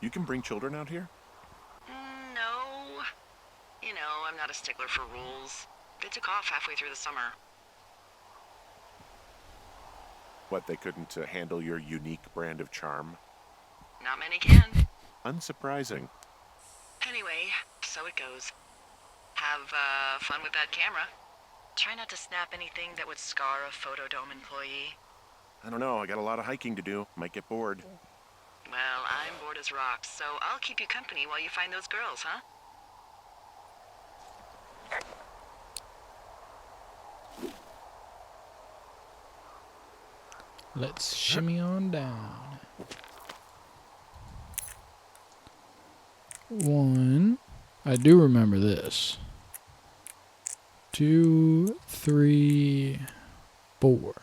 You can bring children out here? No. You know, I'm not a stickler for rules. They took off halfway through the summer. What, they couldn't handle your unique brand of charm? Not many can. Unsurprising. Anyway, so it goes. Have, fun with that camera. Try not to snap anything that would scar a Photodome employee. I don't know, I got a lot of hiking to do. Might get bored. Well, I'm bored as rocks, so I'll keep you company while you find those girls, huh? Let's shimmy on down. 1. I do remember this. 2, 3, 4.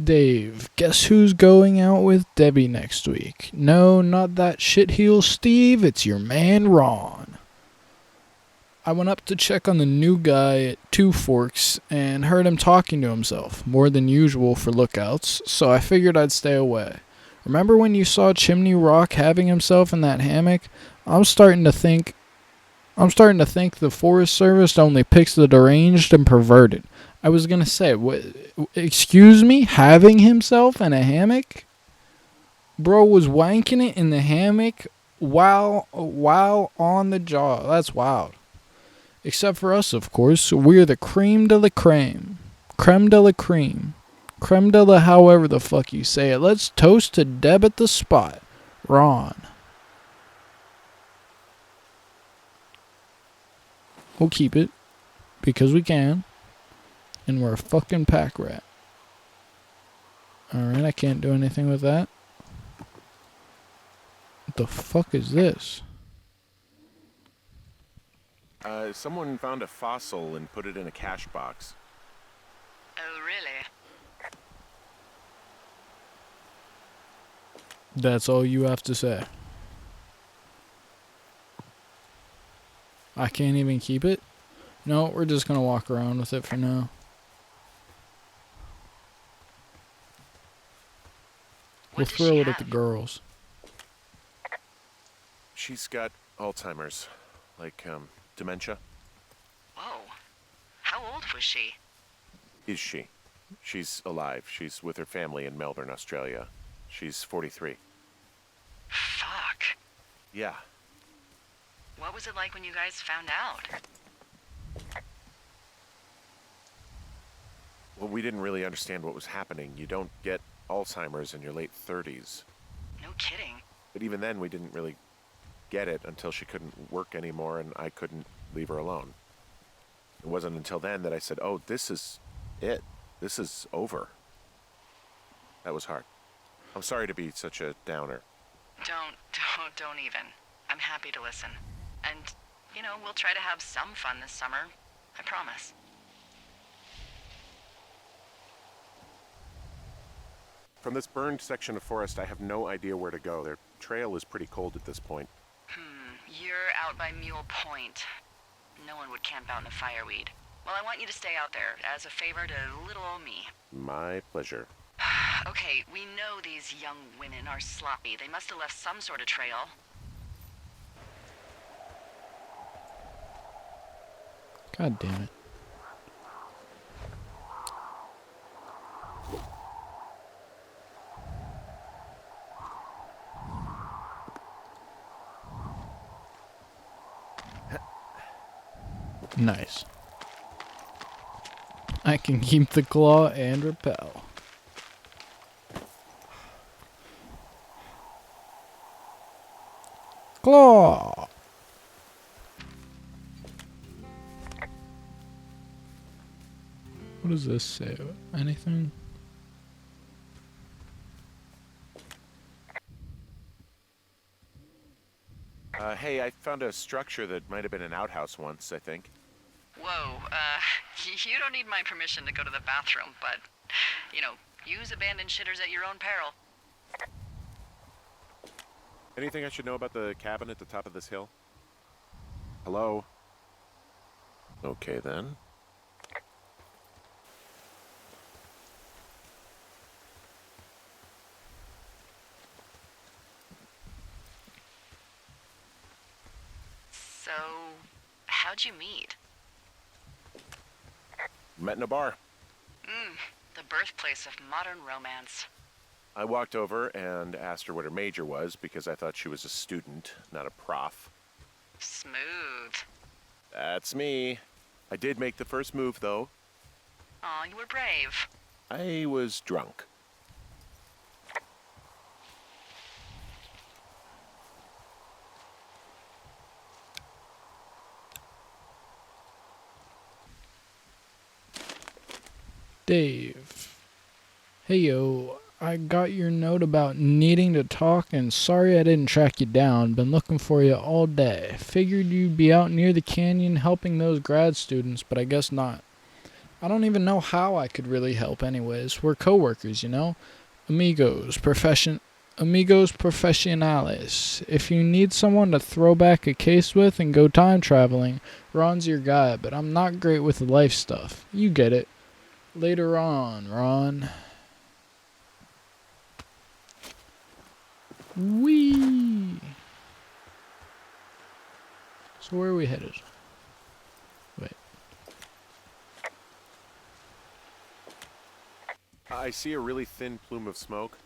Dave, guess who's going out with Debbie next week? No, not that shitheel Steve, it's your man Ron. I went up to check on the new guy at Two Forks and heard him talking to himself, more than usual for lookouts, so I figured I'd stay away. Remember when you saw Chimney Rock having himself in that hammock? I'm starting to think the Forest Service only picks the deranged and perverted. I was gonna say, excuse me, having himself in a hammock? Bro was wanking it in the hammock while on the job. That's wild. Except for us, of course. We're the creme de la creme. Creme de la creme. Creme de la however the fuck you say it. Let's toast to Deb at the spot. Ron. We'll keep it. Because we can. And we're a fucking pack rat. Alright, I can't do anything with that. What the fuck is this? Someone found a fossil and put it in a cash box. Oh, really? That's all you have to say. I can't even keep it? No, we're just gonna walk around with it for now. We'll throw it at the girls. She's got Alzheimer's. Like, dementia. Whoa. How old was she? Is she? She's alive. She's with her family in Melbourne, Australia. She's 43. Fuck. Yeah. What was it like when you guys found out? Well, we didn't really understand what was happening. You don't get Alzheimer's in your late 30s. No kidding. But even then, we didn't really get it until she couldn't work anymore and I couldn't leave her alone. It wasn't until then that I said, oh, this is it. This is over. That was hard. I'm sorry to be such a downer. Don't even. I'm happy to listen. And, you know, we'll try to have some fun this summer. I promise. From this burned section of forest, I have no idea where to go. Their trail is pretty cold at this point. You're out by Mule Point. No one would camp out in the fireweed. Well, I want you to stay out there as a favor to little old me. My pleasure. Okay, we know these young women are sloppy. They must have left some sort of trail. God damn it. Nice. I can keep the claw and repel. Claw! What does this say? Anything? Hey, I found a structure that might have been an outhouse once, I think. Whoa, you don't need my permission to go to the bathroom, but, use abandoned shitters at your own peril. Anything I should know about the cabin at the top of this hill? Hello? Okay, then. So, how'd you meet? Met in a bar. The birthplace of modern romance. I walked over and asked her what her major was because I thought she was a student, not a prof. Smooth. That's me. I did make the first move, though. Aw, you were brave. I was drunk. Dave. Hey yo, I got your note about needing to talk and sorry I didn't track you down. Been looking for you all day. Figured you'd be out near the canyon helping those grad students, but I guess not. I don't even know how I could really help anyways. We're coworkers, you know? Amigos professionales. If you need someone to throw back a case with and go time traveling, Ron's your guy, but I'm not great with life stuff. You get it. Later on, Ron. Whee! So where are we headed? Wait. I see a really thin plume of smoke.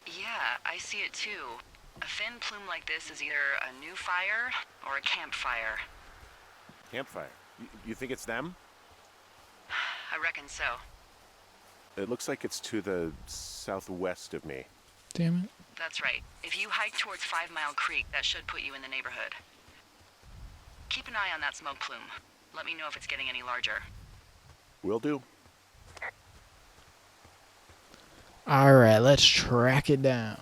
Yeah, I see it too. A thin plume like this is either a new fire or a campfire. Campfire. You think it's them? I reckon so. It looks like it's to the southwest of me. Damn it. That's right. If you hike towards 5 Mile Creek, that should put you in the neighborhood. Keep an eye on that smoke plume. Let me know if it's getting any larger. Will do. Alright, let's track it down.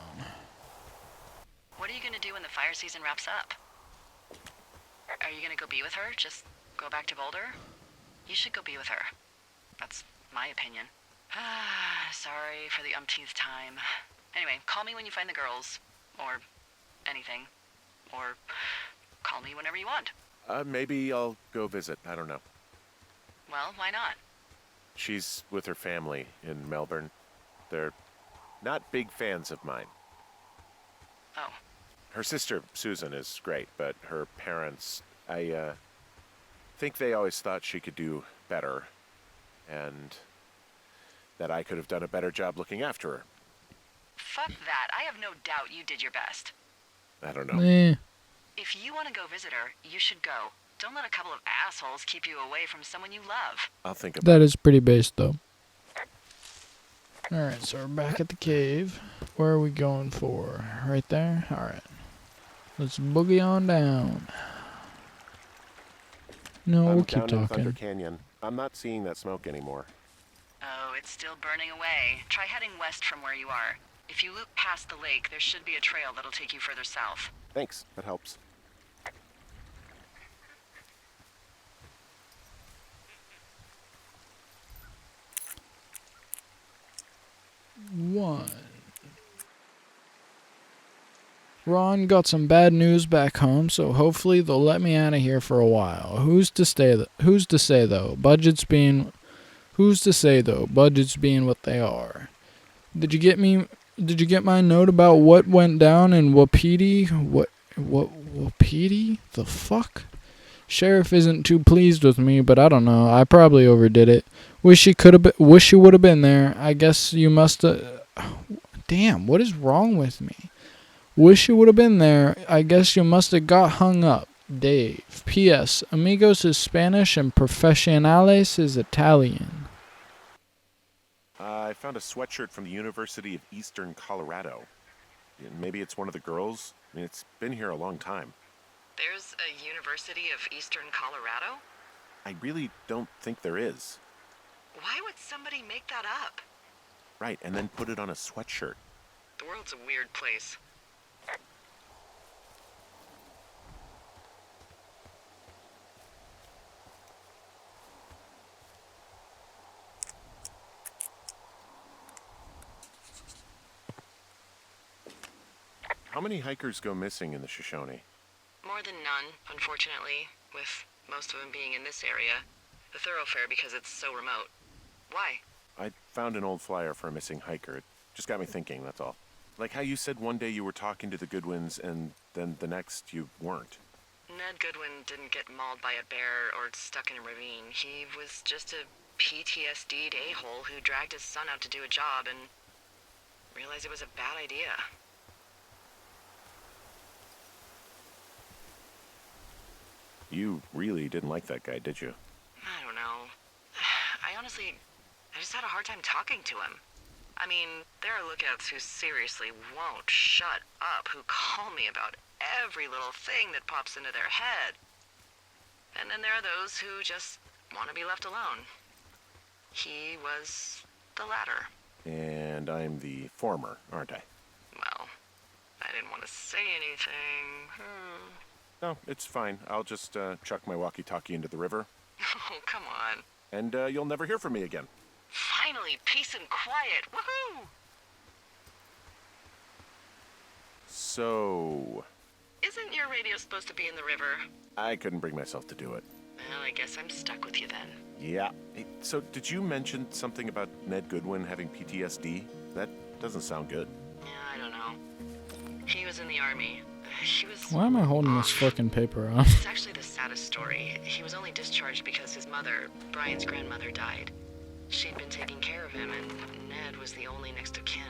What are you gonna do when the fire season wraps up? Are you gonna go be with her? Just go back to Boulder? You should go be with her. That's my opinion. Sorry for the umpteenth time. Anyway, call me when you find the girls. Or anything. Or call me whenever you want. Maybe I'll go visit. I don't know. Well, why not? She's with her family in Melbourne. They're not big fans of mine. Oh. Her sister, Susan, is great, but her parents, I think they always thought she could do better, and that I could have done a better job looking after her. Fuck that. I have no doubt you did your best. I don't know. If you want to go visit her, you should go. Don't let a couple of assholes keep you away from someone you love. I'll think about That is pretty based, though. Alright, so we're back at the cave. Where are we going for? Right there? Alright. Let's boogie on down. No, I'm we'll keep down in Thunder talking. Canyon. I'm not seeing that smoke anymore. Oh, it's still burning away. Try heading west from where you are. If you loop past the lake, there should be a trail that'll take you further south. Thanks, that helps. One. Ron got some bad news back home, so hopefully they'll let me out of here for a while. Who's to say though? Budgets being what they are. Did you get my note about what went down in Wapiti? What Wapiti? The fuck? Sheriff isn't too pleased with me, but I don't know. I probably overdid it. Wish you would have been there. I guess you must have. Damn, what is wrong with me? Wish you would have been there. I guess you must have got hung up. Dave. P.S. Amigos is Spanish and profesionales is Italian. I found a sweatshirt from the University of Eastern Colorado. Maybe it's one of the girls? I mean, it's been here a long time. There's a University of Eastern Colorado? I really don't think there is. Why would somebody make that up? Right, and then put it on a sweatshirt. The world's a weird place. How many hikers go missing in the Shoshone? More than none, unfortunately, with most of them being in this area. The thoroughfare because it's so remote. Why? I found an old flyer for a missing hiker. It just got me thinking, that's all. Like how you said one day you were talking to the Goodwins and then the next you weren't. Ned Goodwin didn't get mauled by a bear or stuck in a ravine. He was just a PTSD'd a-hole who dragged his son out to do a job and realized it was a bad idea. You really didn't like that guy, did you? I don't know. I just had a hard time talking to him. I mean, there are lookouts who seriously won't shut up, who call me about every little thing that pops into their head. And then there are those who just want to be left alone. He was the latter. And I'm the former, aren't I? Well, I didn't want to say anything. No, it's fine. I'll just chuck my walkie-talkie into the river, Oh, come on. and you'll never hear from me again. Finally, peace and quiet. Woohoo! So, Isn't your radio supposed to be in the river? I couldn't bring myself to do it. Well, I guess I'm stuck with you then. Yeah. Hey, so, did you mention something about Ned Goodwin having PTSD? That doesn't sound good. Yeah, I don't know. He was in the army. He was... Why am I holding this fucking paper on? It's actually the saddest story. He was only discharged because his mother, Brian's grandmother, died. She'd been taking care of him, and Ned was the only next of kin.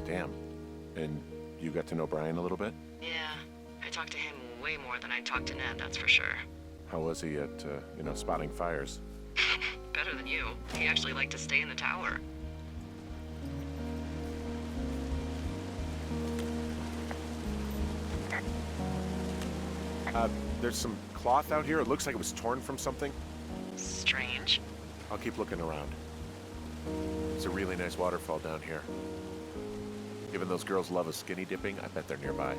Damn. And you got to know Brian a little bit? Yeah, I talked to him way more than I talked to Ned, that's for sure. How was he at, spotting fires? Better than you. He actually liked to stay in the tower. There's some cloth out here. It looks like it was torn from something. Strange. I'll keep looking around. It's a really nice waterfall down here. Given those girls love a skinny dipping, I bet they're nearby.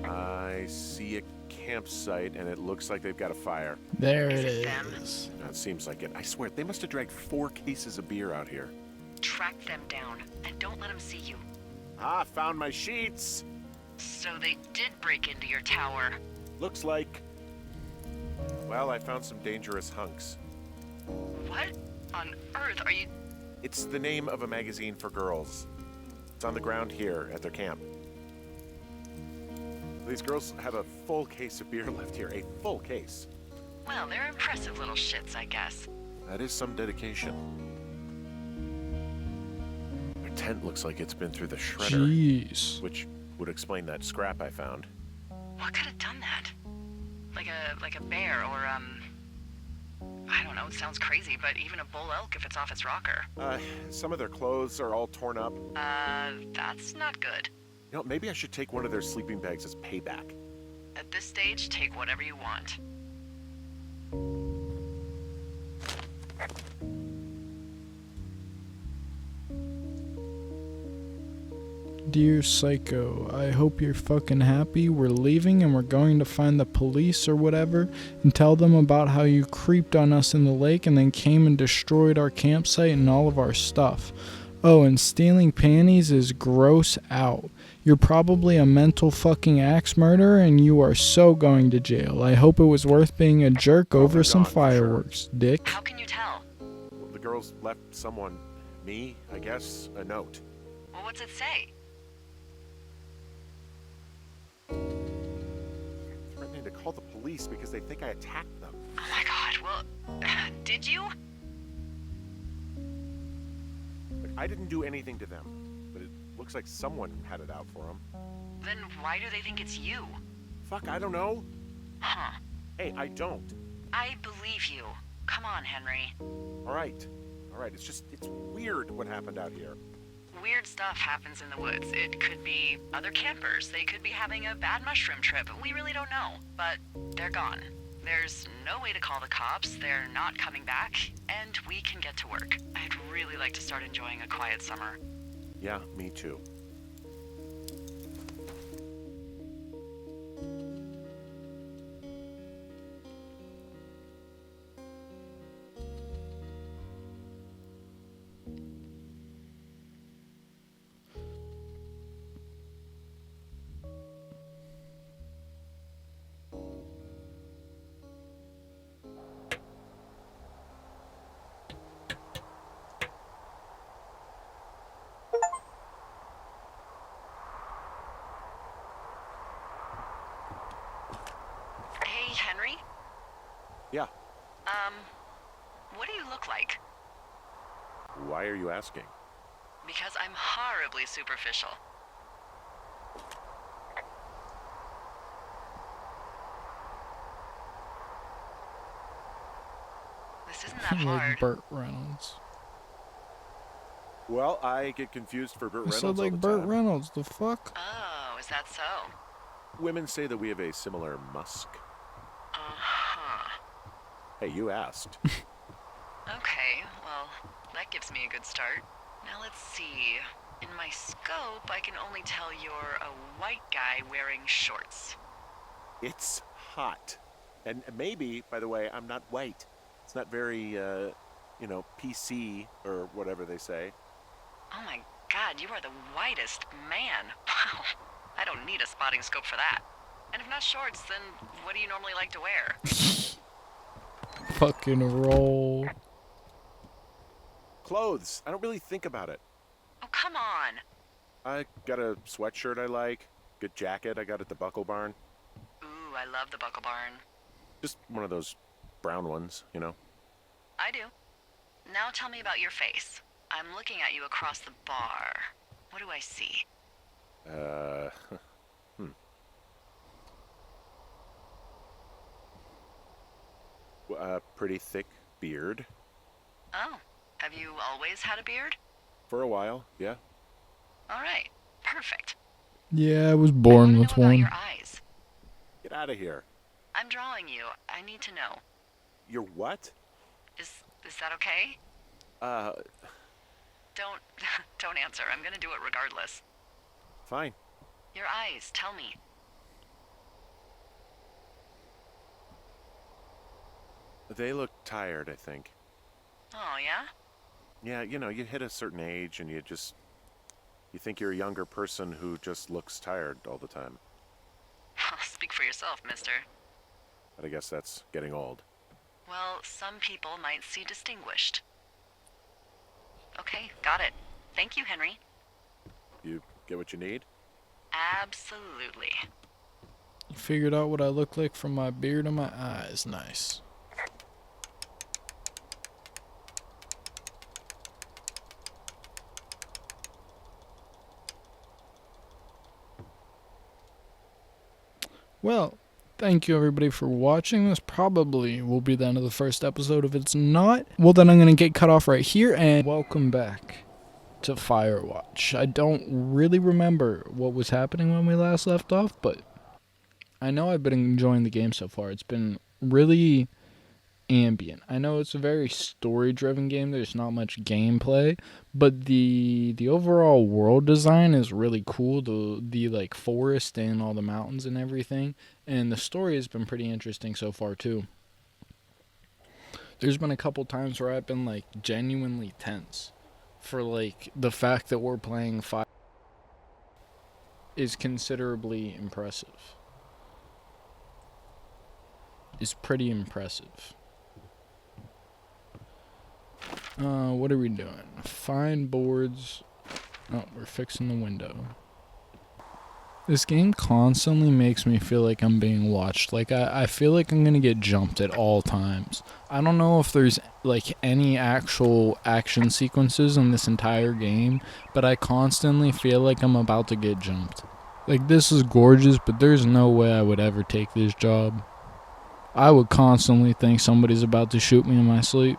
I see a campsite, and it looks like they've got a fire. There it Is it them? is. That seems like it. I swear, they must have dragged 4 cases of beer out here. Track them down, and don't let them see you. Ah, found my sheets! So they did break into your tower. Looks like... Well, I found some dangerous hunks. What on earth are you... It's the name of a magazine for girls. It's on the ground here at their camp. These girls have a full case of beer left here. A full case. Well, they're impressive little shits, I guess. That is some dedication. Their tent looks like it's been through the shredder, Jeez. which would explain that scrap I found. What could have done that? Like a bear or, I don't know, it sounds crazy, but even a bull elk if it's off its rocker. Some of their clothes are all torn up. That's not good. You know, maybe I should take one of their sleeping bags as payback. At this stage, take whatever you want. Dear Psycho, I hope you're fucking happy. We're leaving and we're going to find the police or whatever and tell them about how you creeped on us in the lake and then came and destroyed our campsite and all of our stuff. Oh, and stealing panties is gross out. You're probably a mental fucking axe murderer and you are so going to jail. I hope it was worth being a jerk over some gone, for sure. fireworks, dick. How can you tell? Well, the girls left someone, me, I guess, a note. Well, what's it say? Threatening to call the police because they think I attacked them. Oh my god, well, did you? Like, I didn't do anything to them, but it looks like someone had it out for them. Then why do they think it's you? Fuck, I don't know. Huh. Hey, I don't. I believe you. Come on, Henry. All right. It's weird what happened out here. Weird stuff happens in the woods. It could be other campers. They could be having a bad mushroom trip. We really don't know. But they're gone. There's no way to call the cops. They're not coming back. And we can get to work. I'd really like to start enjoying a quiet summer. Yeah, me too. Yeah. Um, what do you look like? Why are you asking? Because I'm horribly superficial. This isn't that hard. Like Burt Reynolds. Well, I get confused for Burt I Reynolds said like all the Burt time. Reynolds. The fuck? Oh, is that so? Women say that we have a similar musk. Uh-huh. Hey, you asked. Okay, well, that gives me a good start. Now let's see. In my scope, I can only tell you're a white guy wearing shorts. It's hot. And maybe, by the way, I'm not white. It's not very, PC or whatever they say. Oh my god, you are the whitest man. Wow. I don't need a spotting scope for that. And if not shorts, then what do you normally like to wear? Fucking roll. Clothes. I don't really think about it. Oh, come on. I got a sweatshirt I like. Good jacket I got at the Buckle Barn. Ooh, I love the Buckle Barn. Just one of those brown ones, you know? I do. Now tell me about your face. I'm looking at you across the bar. What do I see? Pretty thick beard. Oh, have you always had a beard? For a while, yeah. All right, perfect. Yeah, I was I want born to with know about one. your eyes. Get out of here. I'm drawing you. I need to know. You're what? Is that okay? Uh, Don't don't answer. I'm gonna do it regardless. fine. Your eyes. Tell me. They look tired, I think. Oh yeah. Yeah, you hit a certain age and you think you're a younger person who just looks tired all the time. Speak for yourself, mister. But I guess that's getting old. Well, some people might see distinguished. Okay, got it. Thank you, Henry. You get what you need? Absolutely. You figured out what I look like from my beard and my eyes. Nice. Well, thank you everybody for watching. This probably will be the end of the first episode. If it's not, well then I'm going to get cut off right here. And welcome back to Firewatch. I don't really remember what was happening when we last left off, but I know I've been enjoying the game so far. It's been really ambient. I know it's a very story-driven game. There's not much gameplay, but the overall world design is really cool. The like forest and all the mountains and everything, and the story has been pretty interesting so far too. There's been a couple times where I've been like genuinely tense for like the fact that we're playing Fire is considerably impressive. Is pretty impressive. What are we doing? Find boards. Oh, we're fixing the window. This game constantly makes me feel like I'm being watched. Like, I feel like I'm gonna get jumped at all times. I don't know if there's, like, any actual action sequences in this entire game, but I constantly feel like I'm about to get jumped. Like, this is gorgeous, but there's no way I would ever take this job. I would constantly think somebody's about to shoot me in my sleep.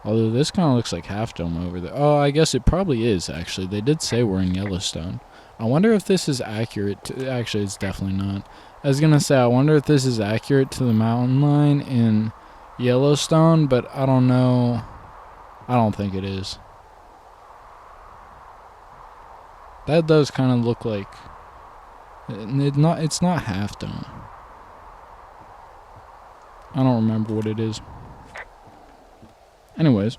Although this kind of looks like Half Dome over there. Oh, I guess it probably is, actually. They did say we're in Yellowstone. I wonder if this is accurate to... Actually, it's definitely not. I was going to say, I wonder if this is accurate to the mountain line in Yellowstone, but I don't know. I don't think it is. That does kind of look like... It's not Half Dome. I don't remember what it is. Anyways,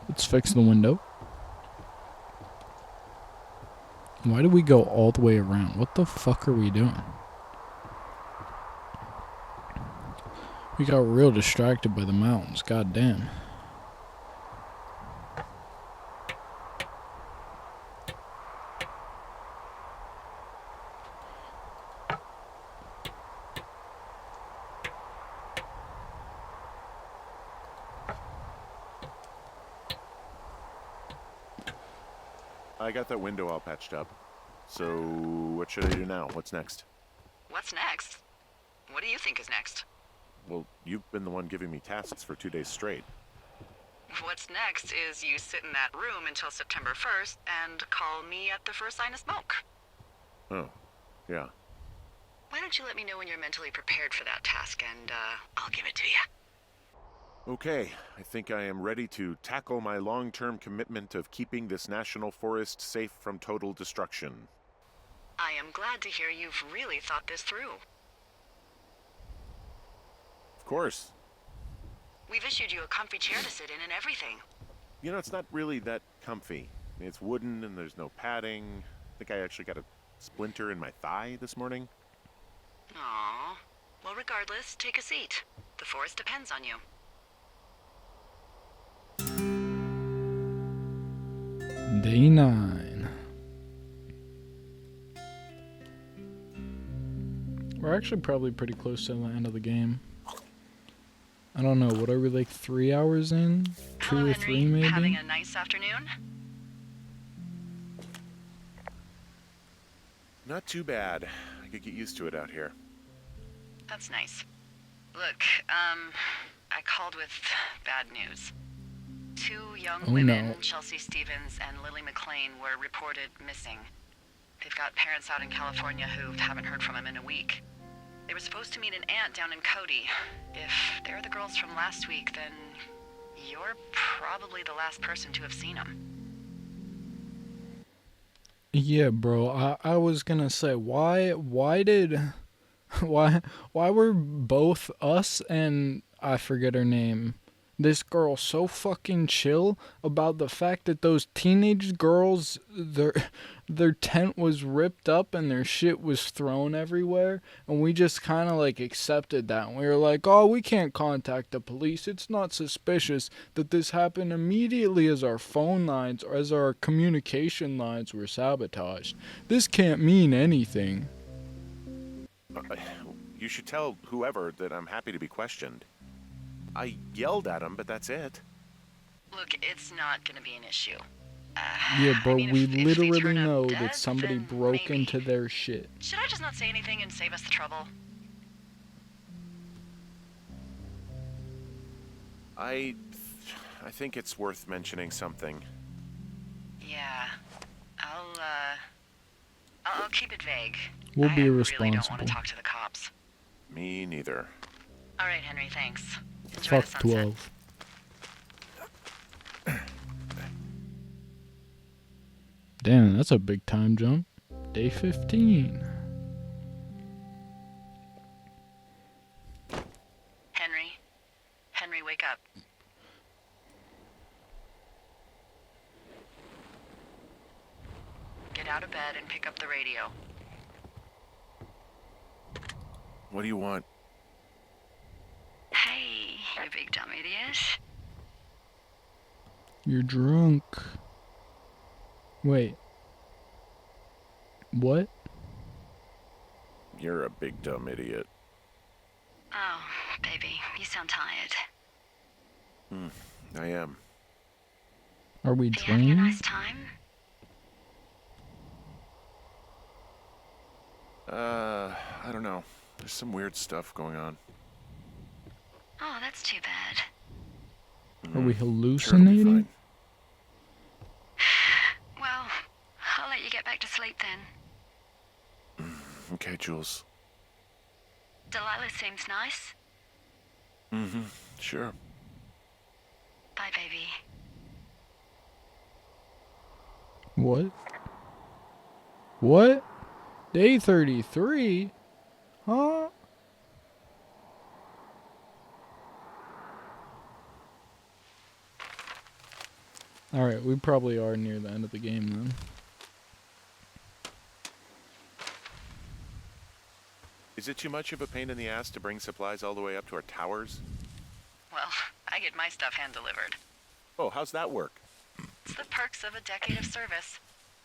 let's fix the window. Why did we go all the way around? What the fuck are we doing? We got real distracted by the mountains. God damn. I got that window all patched up. So, what should I do now? What's next? What's next? What do you think is next? Well, you've been the one giving me tasks for 2 days straight. What's next is you sit in that room until September 1st and call me at the first sign of smoke. Oh, yeah. Why don't you let me know when you're mentally prepared for that task, and I'll give it to you. Okay, I think I am ready to tackle my long-term commitment of keeping this national forest safe from total destruction. I am glad to hear you've really thought this through. Of course. We've issued you a comfy chair to sit in and everything. You know, it's not really that comfy. It's wooden and there's no padding. I think I actually got a splinter in my thigh this morning. Aww. Well, regardless, take a seat. The forest depends on you. Day 9. We're actually probably pretty close to the end of the game. I don't know, what are we, like 3 hours in? 2 Hello, or Henry. 3 maybe? Having a nice afternoon? Not too bad. I could get used to it out here. That's nice. Look, I called with bad news. 2 young Oh, women, no. Chelsea Stevens and Lily McLean, were reported missing. They've got parents out in California who haven't heard from them in a week. They were supposed to meet an aunt down in Cody. If they're the girls from last week, then you're probably the last person to have seen them. Yeah, bro, I was gonna say, why were both us and, I forget her name, this girl so fucking chill about the fact that those teenage girls, their tent was ripped up and their shit was thrown everywhere, and we just kind of like accepted that, and we were like, oh, we can't contact the police, it's not suspicious that this happened immediately as our phone lines or as our communication lines were sabotaged. This can't mean anything. You should tell whoever that I'm happy to be questioned. I yelled at him, but that's it. Look, it's not gonna be an issue. Yeah, I bro, mean, we if they literally turn up know dead, that somebody then broke maybe. into their shit. Should I just not say anything and save us the trouble? I think it's worth mentioning something. Yeah. I'll keep it vague. We'll be I really don't want responsible. to talk to the cops. Me neither. All right, Henry, thanks. Enjoy Fuck the sunset. 12. Damn, that's a big time jump. Day 15. Henry, wake up. Get out of bed and pick up the radio. What do you want? Hey, you big dumb idiot. You're drunk. Wait. What? You're a big dumb idiot. Oh, baby, you sound tired. I am. Are we Are you having a drained? nice time? I don't know. There's some weird stuff going on. Oh, that's too bad. Are we Sure, it'll be hallucinating? fine. Well, I'll let you get back to sleep then. Okay, Jules. Delilah seems nice. Sure. Bye, baby. What? What? Day 33? Huh? Alright, we probably are near the end of the game then. Is it too much of a pain in the ass to bring supplies all the way up to our towers? Well, I get my stuff hand-delivered. Oh, how's that work? It's the perks of a decade of service.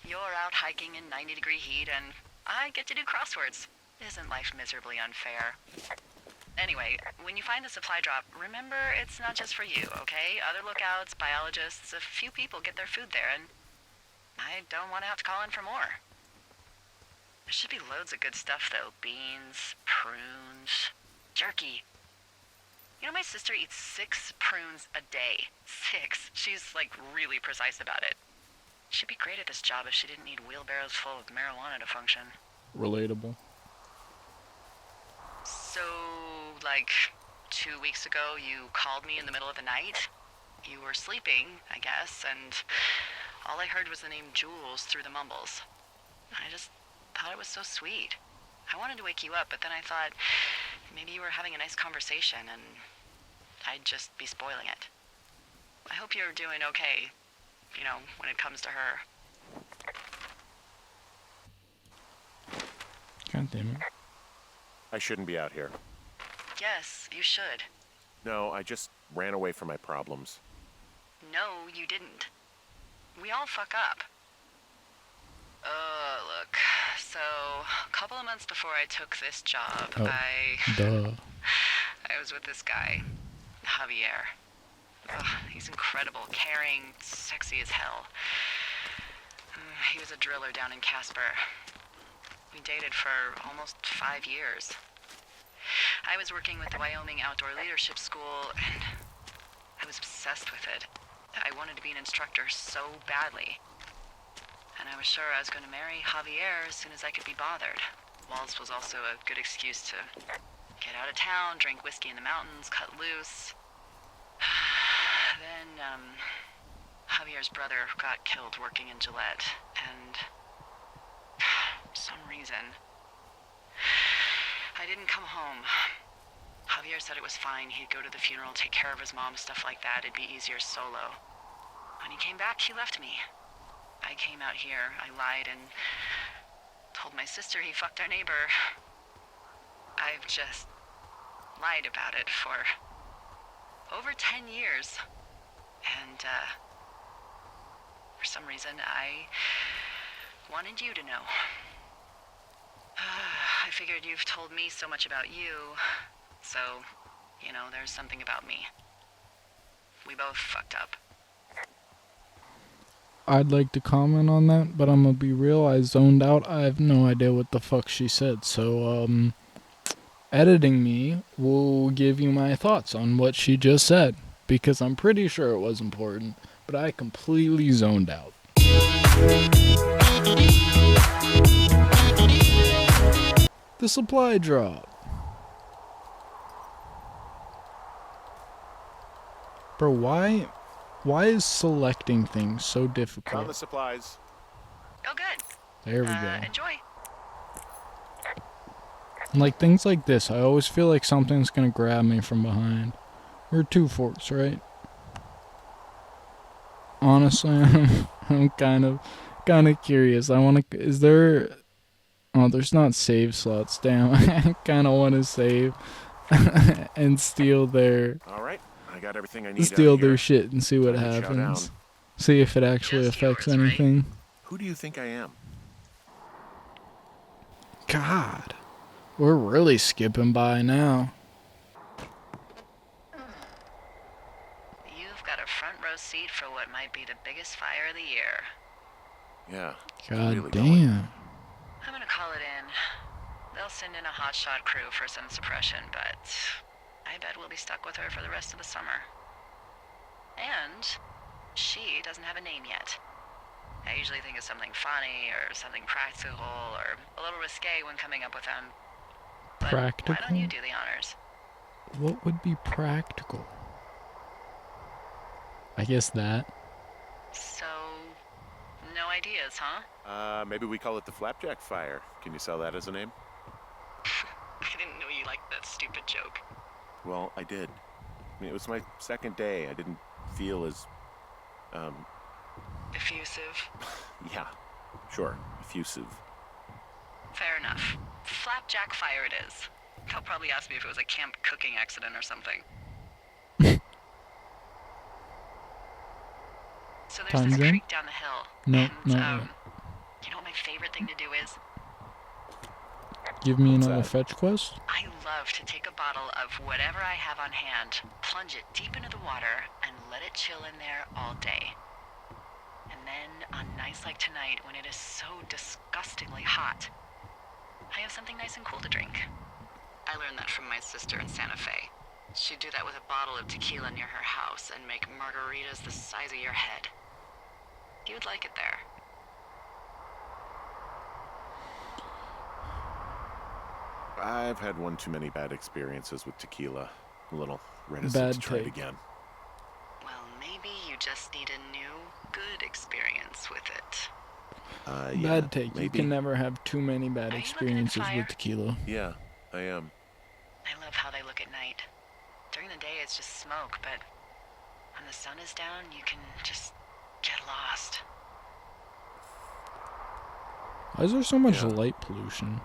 You're out hiking in 90-degree heat, and I get to do crosswords. Isn't life miserably unfair? Anyway, when you find the supply drop, remember it's not just for you, okay? Other lookouts, biologists, a few people get their food there, and I don't want to have to call in for more. There should be loads of good stuff, though. Beans, prunes, jerky. You know, my sister eats 6 prunes a day. 6. She's, like, really precise about it. She'd be great at this job if she didn't need wheelbarrows full of marijuana to function. Relatable. So, like, 2 weeks ago, you called me in the middle of the night? You were sleeping, I guess, and all I heard was the name Jules through the mumbles. I just thought it was so sweet. I wanted to wake you up, but then I thought maybe you were having a nice conversation and I'd just be spoiling it. I hope you're doing okay, you know, when it comes to her. God damn it. I shouldn't be out here. Yes, you should. No, I just ran away from my problems. No, you didn't. We all fuck up. Look, so a couple of months before I took this job, Oh, I duh. was with this guy, Javier. Ugh, he's incredible, caring, sexy as hell. He was a driller down in Casper. We dated for almost 5 years. I was working with the Wyoming Outdoor Leadership School, and I was obsessed with it. I wanted to be an instructor so badly. And I was sure I was going to marry Javier as soon as I could be bothered. Waltz was also a good excuse to get out of town, drink whiskey in the mountains, cut loose. Then, Javier's brother got killed working in Gillette, and for some reason, I didn't come home. Javier said it was fine. He'd go to the funeral, take care of his mom, stuff like that. It'd be easier solo. When he came back, he left me. I came out here, I lied, and told my sister he fucked our neighbor. I've just lied about it for over 10 years. And, for some reason, I wanted you to know. I figured you've told me so much about you, so, you know, there's something about me. We both fucked up. I'd like to comment on that, but I'm gonna be real, I zoned out. I have no idea what the fuck she said, so, editing me will give you my thoughts on what she just said, because I'm pretty sure it was important, but I completely zoned out. The supply drop. Bro, why is selecting things so Found the difficult? supplies. Oh, good. There we go. Enjoy. And like things like this, I always feel like something's gonna grab me from behind. We're 2 forks, right? Honestly, I'm kind of curious. I want to. Is there? Oh, there's not save slots. Damn, I kind of want to save and steal their All right, I got everything I need. steal out here. their shit and see what Time to chow happens. down. See if it actually Just affects yours, right? anything. Who do you think I am? God, we're really skipping by now. You've got a front row seat for what might be the biggest fire of the year. Yeah. God really damn. I'm gonna call it in. They'll send in a hotshot crew for some suppression, but I bet we'll be stuck with her for the rest of the summer. And she doesn't have a name yet. I usually think of something funny or something practical or a little risque when coming up with them. But why Practical? don't you do the honors? What would be practical? I guess that. So, no ideas, huh? Maybe we call it the Flapjack Fire. Can you sell that as a name? I didn't know you liked that stupid joke. Well, I did. I mean, it was my second day. I didn't feel as, Effusive. yeah, sure, effusive. Fair enough. Flapjack fire it is. They'll probably ask me if it was a camp cooking accident or something. So there's Time this zone? creek down the hill. No, and, no, you know what my favorite thing to do is? Give me What's another that? fetch quest. I love to take a bottle of whatever I have on hand, plunge it deep into the water, and let it chill in there all day. And then, on nice just like tonight when it is so disgustingly hot. I have something nice and cool to drink. I learned that from my sister in Santa Fe. She'd do that with a bottle of tequila near her house and make margaritas the size of your head. You would like it there. I've had one too many bad experiences with tequila. A little reticent Bad to try it take. again. Well, maybe you just need a new, good experience with it. Yeah, Bad take. You maybe. can never have too many bad Are you looking at the experiences fire? with tequila. Yeah, I am. I love how they look at night. During the day, it's just smoke, but when the sun is down, you can just get lost. Why is there so much Yeah. light pollution?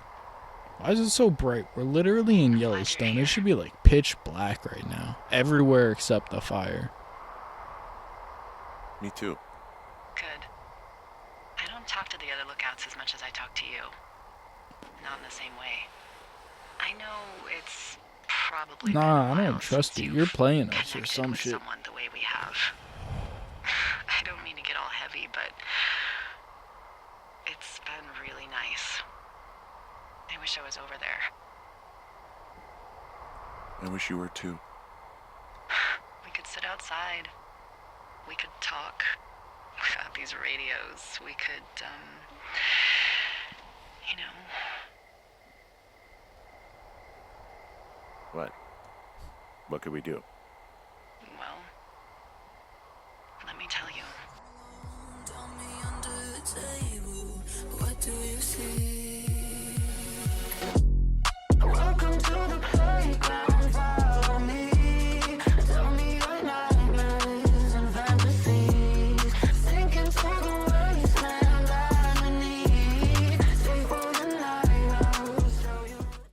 Why is it so bright? We're literally in glad you're Yellowstone. here. It should be like pitch black right now. Everywhere except the fire. Me too. Good. I don't talk to the other lookouts as much as I talk to you. Not in the same way. I know it's probably been a Nah, I while don't trust since you. you've You're playing us or connected some with shit. someone the way we have. I don't mean to get all heavy, but it's been really nice. I wish I was over there. I wish you were too. We could sit outside. We could talk without these radios. We could, you know, What? What could we do?